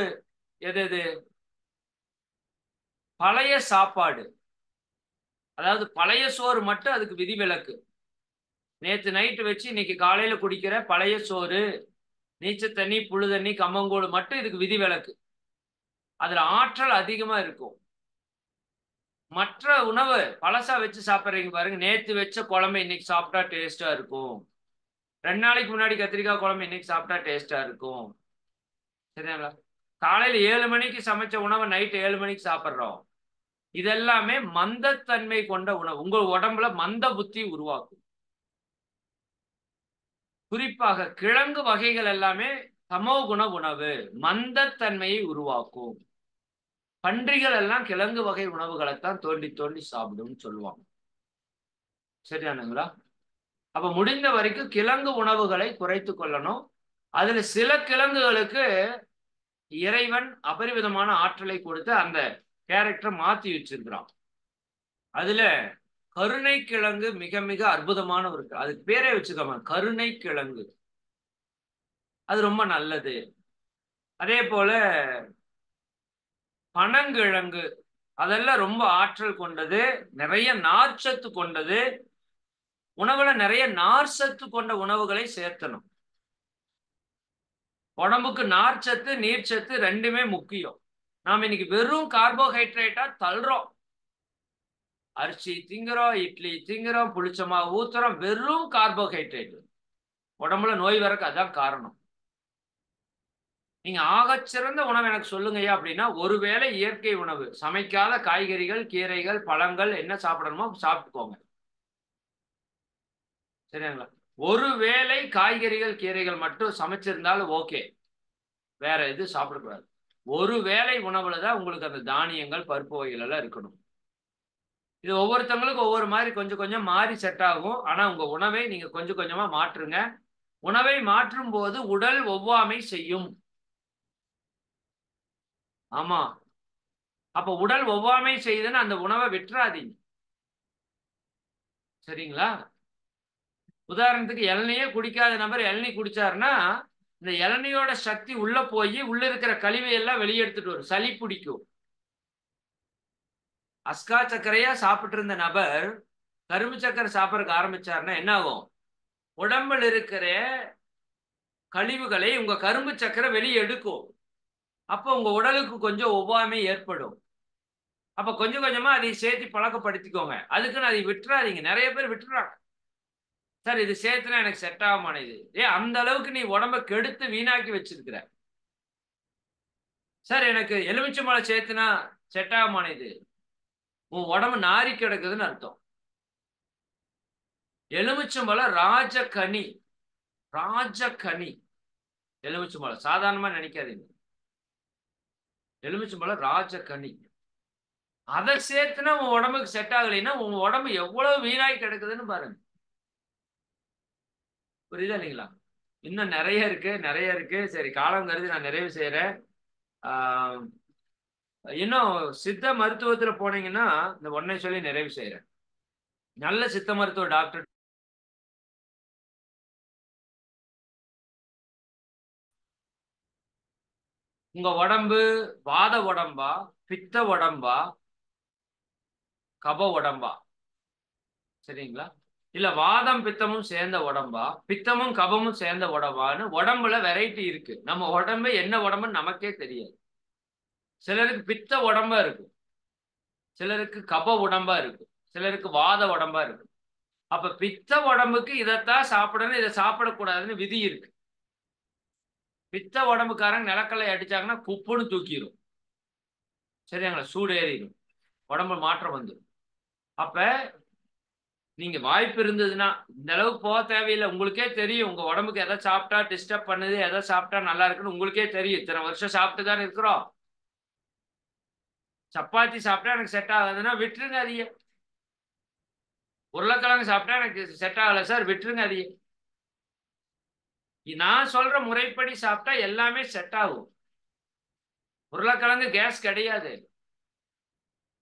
எது? பழைய சாப்பாடு. அதாவது பழைய சோறு மட்டும் அதுக்கு விதிவிலக்கு. நேத்து நைட்டு வச்சு இன்னைக்கு காலையில குடிக்கிற பழைய சோறு, நீச்ச தண்ணி, புழு தண்ணி, கம்மங்கூழ் மட்டும் இதுக்கு விதிவிலக்கு. அதுல ஆற்றல் அதிகமா இருக்கும். மற்ற உணவு பழசா வச்சு சாப்பிட்றீங்க பாருங்க. நேத்து வச்ச குழம்பு இன்னைக்கு சாப்பிட்டா டேஸ்டா இருக்கும். 2 நாளைக்கு முன்னாடி கத்திரிக்காய் குழம்பு இன்னைக்கு சாப்பிட்டா டேஸ்டா இருக்கும். சரிங்களா? காலையில 7 மணிக்கு சமைச்ச உணவை நைட்டு 7 மணிக்கு சாப்பிட்றோம். இதெல்லாமே மந்தத்தன்மை கொண்ட உணவு. உங்க உடம்புல மந்த புத்தி உருவாக்கும். குறிப்பாக கிழங்கு வகைகள் எல்லாமே தமோ குண உணவு. மந்தத்தன்மையை உருவாக்கும். பன்றிகள் எல்லாம் கிழங்கு வகை உணவுகளைத்தான் தோண்டி தோண்டி சாப்பிடும் சொல்லுவாங்க. சரியானுங்களா? அப்ப முடிந்த வரைக்கும் கிழங்கு உணவுகளை குறைத்துக் கொள்ளணும். அதுல சில கிழங்குகளுக்கு இறைவன் அபரிவிதமான ஆற்றலை கொடுத்து அந்த கேரக்டரை மாத்தி வச்சிருக்கிறான். அதுல கருணை கிழங்கு மிக மிக அற்புதமான ஒரு, அதுக்கு பேரே வச்சுக்கோங்க, கருணை கிழங்கு. அது ரொம்ப நல்லது. அதே போல பனங்கிழங்கு அதெல்லாம் ரொம்ப ஆற்றல் கொண்டது. நிறைய நார்ச்சத்து கொண்டது. உணவுல நிறைய நார்ச்சத்து கொண்ட உணவுகளை சேர்த்தணும். உடம்புக்கு நார்ச்சத்து நீர்ச்சத்து ரெண்டுமே முக்கியம். நாம இன்னைக்கு வெறும் கார்போஹைட்ரேட்டா தள்ளுறோம். அரிசி திங்குறோம், இட்லி திங்குறோம், புளிச்சமா ஊத்துறோம். வெறும் கார்போஹைட்ரேட். உடம்புல நோய் வரக்கு அதான் காரணம். நீங்க ஆகச்சிறந்த உணவு எனக்கு சொல்லுங்கய்யா அப்படின்னா, ஒருவேளை இயற்கை உணவு, சமைக்காத காய்கறிகள், கீரைகள், பழங்கள் என்ன சாப்பிடணுமோ சாப்பிட்டுக்கோங்க. சரிங்களா? ஒருவேளை காய்கறிகள், கீரைகள் மட்டும் சமைச்சிருந்தாலும் ஓகே. வேற எது சாப்பிடக்கூடாது. ஒரு வேளை உணவுல தான் உங்களுக்கு அந்த தானியங்கள், பருப்பு வகைகள் எல்லாம் இருக்கணும். இது ஒவ்வொருத்தவங்களுக்கும் ஒவ்வொரு மாதிரி கொஞ்சம் கொஞ்சம் மாறி செட் ஆகும். ஆனா உங்க உணவை நீங்க கொஞ்சம் கொஞ்சமா மாற்றுங்க. உணவை மாற்றும் போது உடல் ஒவ்வாமை செய்யும். ஆமா. அப்ப உடல் ஒவ்வாமை செய்யுதுன்னு அந்த உணவை விட்டுறாதீங்க. சரிங்களா? உதாரணத்துக்கு இளநீயே குடிக்காத நபர் இளநீ குடிச்சாருன்னா இந்த இளநியோட சக்தி உள்ள போய் உள்ள இருக்கிற கழிவை எல்லாம் வெளியெடுத்துட்டு வரும். சளி பிடிக்கும். அஸ்கா சர்க்கரையா சாப்பிட்டு இருந்த நபர் கரும்பு சர்க்கரை சாப்பிடறதுக்கு ஆரம்பிச்சாருன்னா என்ன ஆகும்? உடம்புல இருக்கிற கழிவுகளை உங்க கரும்பு சர்க்கரை வெளியே எடுக்கும். அப்போ உங்க உடலுக்கு கொஞ்சம் ஒவ்வாமை ஏற்படும். அப்ப கொஞ்சம் கொஞ்சமா அதை சேர்த்து பழக்கப்படுத்திக்கோங்க. அதுக்குன்னு அதை விட்டுறாதீங்க. நிறைய பேர் விட்டுறாங்க. சார் இது சேர்த்துனா எனக்கு செட் ஆக மாட்டேங்குது. அந்த அளவுக்கு நீ உடம்ப கெடுத்து வீணாக்கி வச்சிருக்கிற. சார் எனக்கு எலுமிச்சம்பழம் சேர்த்துனா செட் ஆக மாட்டேங்குது. உன் உடம்பு நாரி கிடக்குதுன்னு அர்த்தம். எலுமிச்சம்பழம் ராஜகனி. ராஜகனி. எலுமிச்சம்பழம் சாதாரணமா நினைக்காதீங்க. எலுமிச்சம்பழம் ராஜகனி. அதை சேர்த்துனா உன் உடம்புக்கு செட் ஆகலைன்னா உன் உடம்பு எவ்வளவு வீணாய் கிடக்குதுன்னு பாருங்க. புரியுதா இல்லைங்களா? இன்னும் நிறைய இருக்கு, நிறைய இருக்கு. சரி, காலம் கருதி நான் நிறைவு செய்யறேன். இன்னும் சித்த மருத்துவத்துல போனீங்கன்னா இந்த ஒன்னை சொல்லி நிறைவு செய்யறேன். நல்ல சித்த மருத்துவ டாக்டர் உங்க உடம்பு வாத உடம்பா, பித்த உடம்பா, கப உடம்பா? சரிங்களா? இல்ல வாதம் பித்தமும் சேர்ந்த உடம்பா, பித்தமும் கபமும் சேர்ந்த உடம்பான்னு உடம்புல வெரைட்டி இருக்கு. நம்ம உடம்பு என்ன உடம்புன்னு நமக்கே தெரியாது. சிலருக்கு பித்த உடம்பா இருக்கும், சிலருக்கு கப உடம்பா இருக்கும், சிலருக்கு வாத உடம்பா இருக்கும். அப்ப பித்த உடம்புக்கு இதைத்தான் சாப்பிடணும், இதை சாப்பிடக்கூடாதுன்னு விதி இருக்கு. பித்த உடம்புக்காரங்க நிலக்கல்லை அடிச்சாங்கன்னா குப்புன்னு தூக்கிடும். சரிங்களா? சூடு ஏறிடும், உடம்பு மாற்றம் வந்துடும். அப்ப நீங்க வாய்ப்பு இருந்ததுன்னா இந்த அளவுக்கு போக தேவையில்லை. உங்களுக்கே தெரியும் உங்க உடம்புக்கு எதை சாப்பிட்டா டிஸ்டர்ப் பண்ணுது, எதை சாப்பிட்டா நல்லா இருக்குன்னு உங்களுக்கே தெரியும். இத்தனை வருஷம் சாப்பிட்டு தானே இருக்கிறோம். சப்பாத்தி சாப்பிட்டா எனக்கு செட் ஆகாதுன்னா விட்டுருங்க அதிக. உருளைக்கிழங்கு சாப்பிட்டா எனக்கு செட் ஆகல சார், விட்டுருங்க அதிக. நான் சொல்ற முறைப்படி சாப்பிட்டா எல்லாமே செட் ஆகும். உருளைக்கிழங்கு கேஸ் கிடையாது.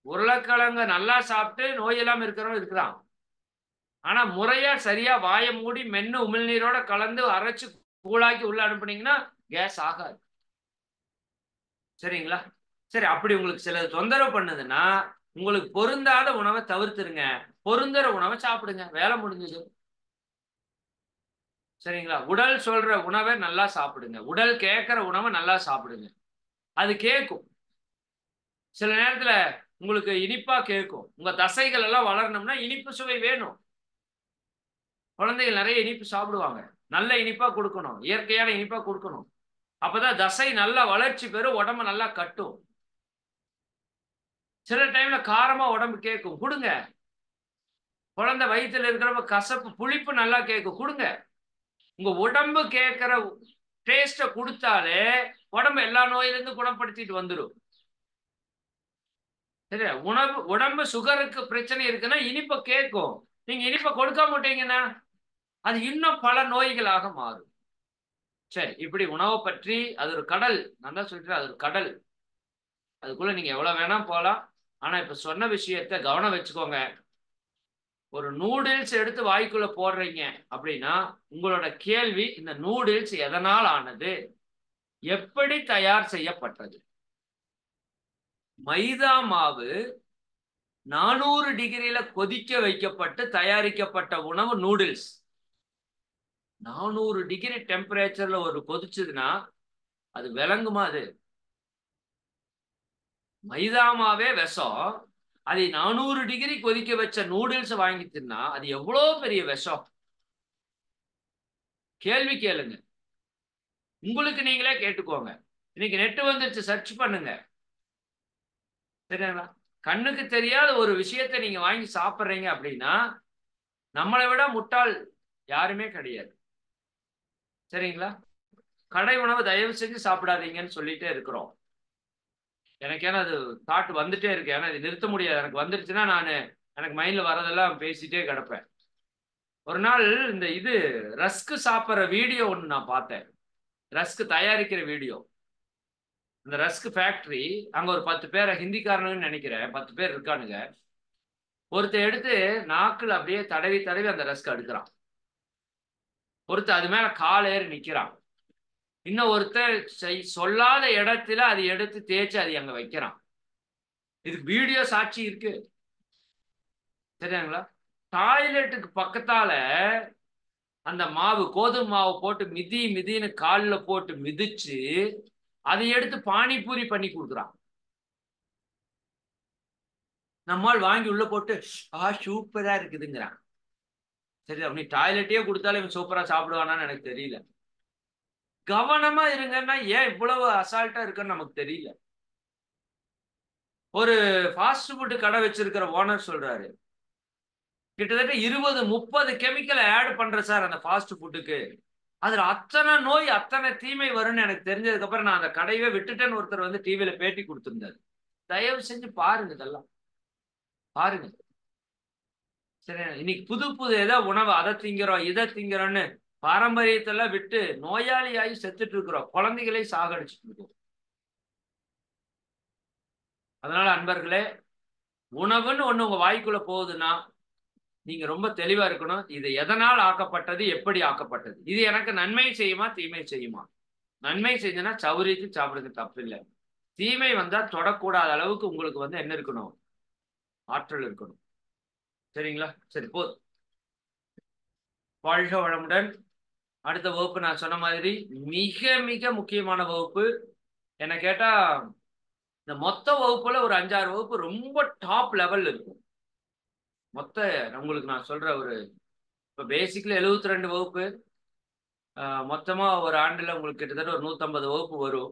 உருளைக்கிழங்கு நல்லா சாப்பிட்டு நோய் இல்லாம இருக்கிறவங்க இருக்கிறான். ஆனா முறையா சரியா வாயை மூடி மென்னு உமிழ்நீரோட கலந்து அரைச்சு கூழாக்கி உள்ள அனுப்புனீங்கன்னா கேஸ் ஆகாது. சரிங்களா? சரி, அப்படி உங்களுக்கு சில தொந்தரவு பண்ணுதுன்னா உங்களுக்கு பொருந்தாத உணவை தவிர்த்துருங்க. பொருந்துற உணவை சாப்பிடுங்க. வேலை முடிஞ்சது. சரிங்களா? உடல் சொல்ற உணவை நல்லா சாப்பிடுங்க. உடல் கேட்கிற உணவை நல்லா சாப்பிடுங்க. அது கேட்கும். சில நேரத்துல உங்களுக்கு இனிப்பா கேட்கும். உங்க தசைகள் எல்லாம் வளரணும்னா இனிப்பு சுவை வேணும். குழந்தைகள் நிறைய இனிப்பு சாப்பிடுவாங்க. நல்ல இனிப்பா கொடுக்கணும், இயற்கையான இனிப்பா கொடுக்கணும். அப்பதான் தசை நல்லா வளர்ச்சி பெறும், உடம்பு நல்லா கட்டும். சில டைம்ல காரமா உடம்பு கேட்கும், கொடுங்க. குழந்தை வயிற்றுல இருக்கிறப்ப கசப்பு புளிப்பு நல்லா கேட்கும், கொடுங்க. உங்க உடம்பு கேட்கிற டேஸ்ட கொடுத்தாலே உடம்பு எல்லா நோயிலிருந்து குணப்படுத்திட்டு வந்துடும். சரியா? உடம்பு சுகருக்கு பிரச்சனை இருக்குன்னா இனிப்ப கேட்கும். நீங்க இனிப்ப கொடுக்க மாட்டீங்கன்னா அது இன்னும் பல நோய்களாக மாறும். சரி, இப்படி உணவை பற்றி அது ஒரு கடல். நான் தான் சொல்றேன், அது ஒரு கடல். அதுக்குள்ள நீங்க எவ்வளவு வேணா போலாம். ஆனா இப்ப சொன்ன விஷயத்த கவனம் வச்சுக்கோங்க. ஒரு நூடுல்ஸ் எடுத்து வாய்க்குள்ள போடுறீங்க அப்படின்னா உங்களோட கேள்வி இந்த நூடுல்ஸ் எதனால் ஆனது, எப்படி தயார் செய்யப்பட்டது? மைதா மாவு 400 டிகிரியில கொதிக்க வைக்கப்பட்டு தயாரிக்கப்பட்ட உணவு நூடுல்ஸ். 400 டிகிரி டெம்பரேச்சர்ல ஒரு கொதிச்சதுன்னா அது விளங்குமா? அது மைதாமாவே விஷம். அதை 400 டிகிரி கொதிக்க வச்ச நூடுல்ஸ் வாங்கி தின்னா அது எவ்வளவு பெரிய விஷம். கேள்வி கேளுங்க, உங்களுக்கு நீங்களே கேட்டுக்கோங்க. இன்னைக்கு நெட் வந்துருச்சு, சர்ச் பண்ணுங்க. சரிங்களா? கண்ணுக்கு தெரியாத ஒரு விஷயத்தை நீங்க வாங்கி சாப்பிடுறீங்க அப்படின்னா நம்மளை விட முட்டாள் யாருமே கிடையாது. சரிங்களா? கடை உணவு தயவு செஞ்சு சாப்பிடாதீங்கன்னு சொல்லிட்டே இருக்கிறோம். எனக்கு ஏன்னா அது தாட் வந்துட்டே இருக்கு. ஏன்னா இது நிறுத்த முடியாது. எனக்கு வந்துருச்சுன்னா எனக்கு மைண்ட்ல வரதெல்லாம் பேசிட்டே கிடப்பேன். ஒரு நாள் இந்த ரஸ்க் சாப்பிட்ற வீடியோ ஒன்று நான் பார்த்தேன். ரஸ்க் தயாரிக்கிற வீடியோ. இந்த ரஸ்க் ஃபேக்டரி அங்க ஒரு 10 பேரை ஹிந்திக்காரனுன்னு நினைக்கிறேன், 10 பேர் இருக்கானுங்க. ஒருத்தன் எடுத்து நாக்குல அப்படியே தடவி தடவி அந்த ரஸ்க் அடுக்குறான். ஒருத்தன் அது மேல கால் ஏறி நிக்கிறான். இன்னும் ஒருத்தன் சொல்லாத இடத்துல அதை எடுத்து தேய்ச்சி அதை அங்க வைக்கிறான். இதுக்கு வீடியோ சாட்சி இருக்கு. சரியாங்களா? டாய்லெட்டுக்கு பக்கத்தால அந்த மாவு, கோதுமை மாவு போட்டு மிதி மிதின்னு காலில் போட்டு மிதிச்சு அதை எடுத்து பானிபூரி பண்ணி கொடுக்குறான். நம்மால் வாங்கி உள்ள போட்டு சூப்பரா இருக்குதுங்கிறான். சரி, நீ டாய்லெட்டே கொடுத்தாலும் இவன் சூப்பரா சாப்பிடுவானான்னு எனக்கு தெரியல. கவனமா இருங்கன்னா ஏன் இவ்வளவு அசால்ட்டா இருக்குன்னு நமக்கு தெரியல. ஒரு ஃபாஸ்ட் ஃபுட் கடை வச்சிருக்கிற ஓனர் சொல்றாரு, கிட்டத்தட்ட 20-30 கெமிக்கல் ஆட் பண்ற சார் அந்த ஃபாஸ்ட் ஃபுட்டுக்கு. அதுல அத்தனை நோய் அத்தனை தீமை வரும்னு எனக்கு தெரிஞ்சதுக்கு அப்புறம் நான் அந்த கடையவே விட்டுட்டேன்னு ஒருத்தர் வந்து டிவியில பேட்டி கொடுத்திருந்தாரு. தயவு செஞ்சு பாருங்க, இதெல்லாம் பாருங்க. சரி, இன்னைக்கு புது புது ஏதோ உணவு அதை திங்கிறோம் இதை திங்கிறோம்னு பாரம்பரியத்தெல்லாம் விட்டு நோயாளியாகி செத்துட்டு இருக்கிறோம். குழந்தைகளை சாகடிச்சுட்டு இருக்கோம். அதனால அன்பர்களே, உணவுன்னு ஒண்ணு உங்க வாய்க்குள்ள போகுதுன்னா நீங்க ரொம்ப தெளிவா இருக்கணும். இது எதனால் ஆக்கப்பட்டது, எப்படி ஆக்கப்பட்டது, இது எனக்கு நன்மை செய்யுமா தீமை செய்யுமா? நன்மை செஞ்சனா சௌரியத்து சாப்பிடுறது தப்பு இல்லை. தீமை வந்தா தொடக்கூடாத அளவுக்கு உங்களுக்கு வந்து என்ன இருக்கணும், ஆற்றல் இருக்கணும். சரிங்களா? சரி, போதும். வாழ்க வளமுடன். அடுத்த வகுப்பு நான் சொன்ன மாதிரி மிக மிக முக்கியமான வகுப்பு. என்ன கேட்டா இந்த மொத்த வகுப்புல ஒரு 5-6 வகுப்பு ரொம்ப டாப் லெவல் இருக்கும். மொத்த உங்களுக்கு நான் சொல்ற ஒரு இப்ப பேசிக்ல 72 வகுப்பு, மொத்தமா ஒரு ஆண்டுல உங்களுக்கு கிட்டத்தட்ட ஒரு 150 வகுப்பு வரும்.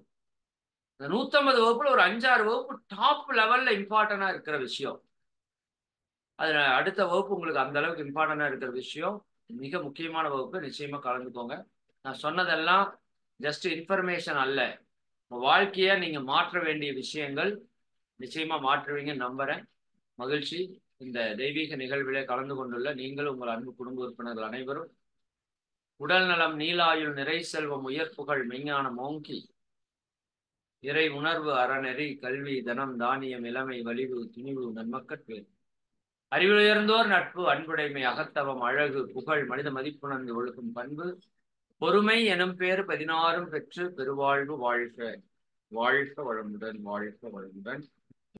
இந்த 150 வகுப்புல ஒரு 5-6 வகுப்பு டாப் லெவல்ல இம்பார்ட்டண்டா இருக்கிற விஷயம். அதுல அடுத்த வகுப்பு உங்களுக்கு அந்த அளவுக்கு இம்பார்ட்டண்டா இருக்கிற விஷயம். மிக முக்கியமான வகுப்பு. நிச்சயமா கலந்துக்கோங்க. நான் சொன்னதெல்லாம் ஜஸ்ட் இன்ஃபர்மேஷன் அல்ல. வாழ்க்கைய நீங்க மாற்ற வேண்டிய விஷயங்கள். நிச்சயமா மாற்றுவீங்கன்னு நம்புறேன். மகிழ்ச்சி. இந்த தெய்வீக நிகழ்விலே கலந்து கொண்டுள்ள நீங்கள், உங்கள் அன்பு குடும்ப உறுப்பினர்கள் அனைவரும் உடல் நலம், நீலாயுள், நிறை செல்வம், உயர்ப்புகள், மெஞ்ஞானம் ஓங்கி இறை உணர்வு, அறநெறி, கல்வி, தனம், தானியம், இளமை, வலிவு, துணிவு, நன்மக்கட்கு அறிவில் உயர்ந்தோர் நட்பு, அன்புடைமை, அகத்தவம், அழகு, புகழ், மனித மதிப்புணர்ந்து ஒழுகும் பண்பு, பொறுமை எனும் பேர் 16 பெற்று பெருவாழ்வு வாழ்க. வாழ்க வளமுடன், வாழ்க வளமுடன்.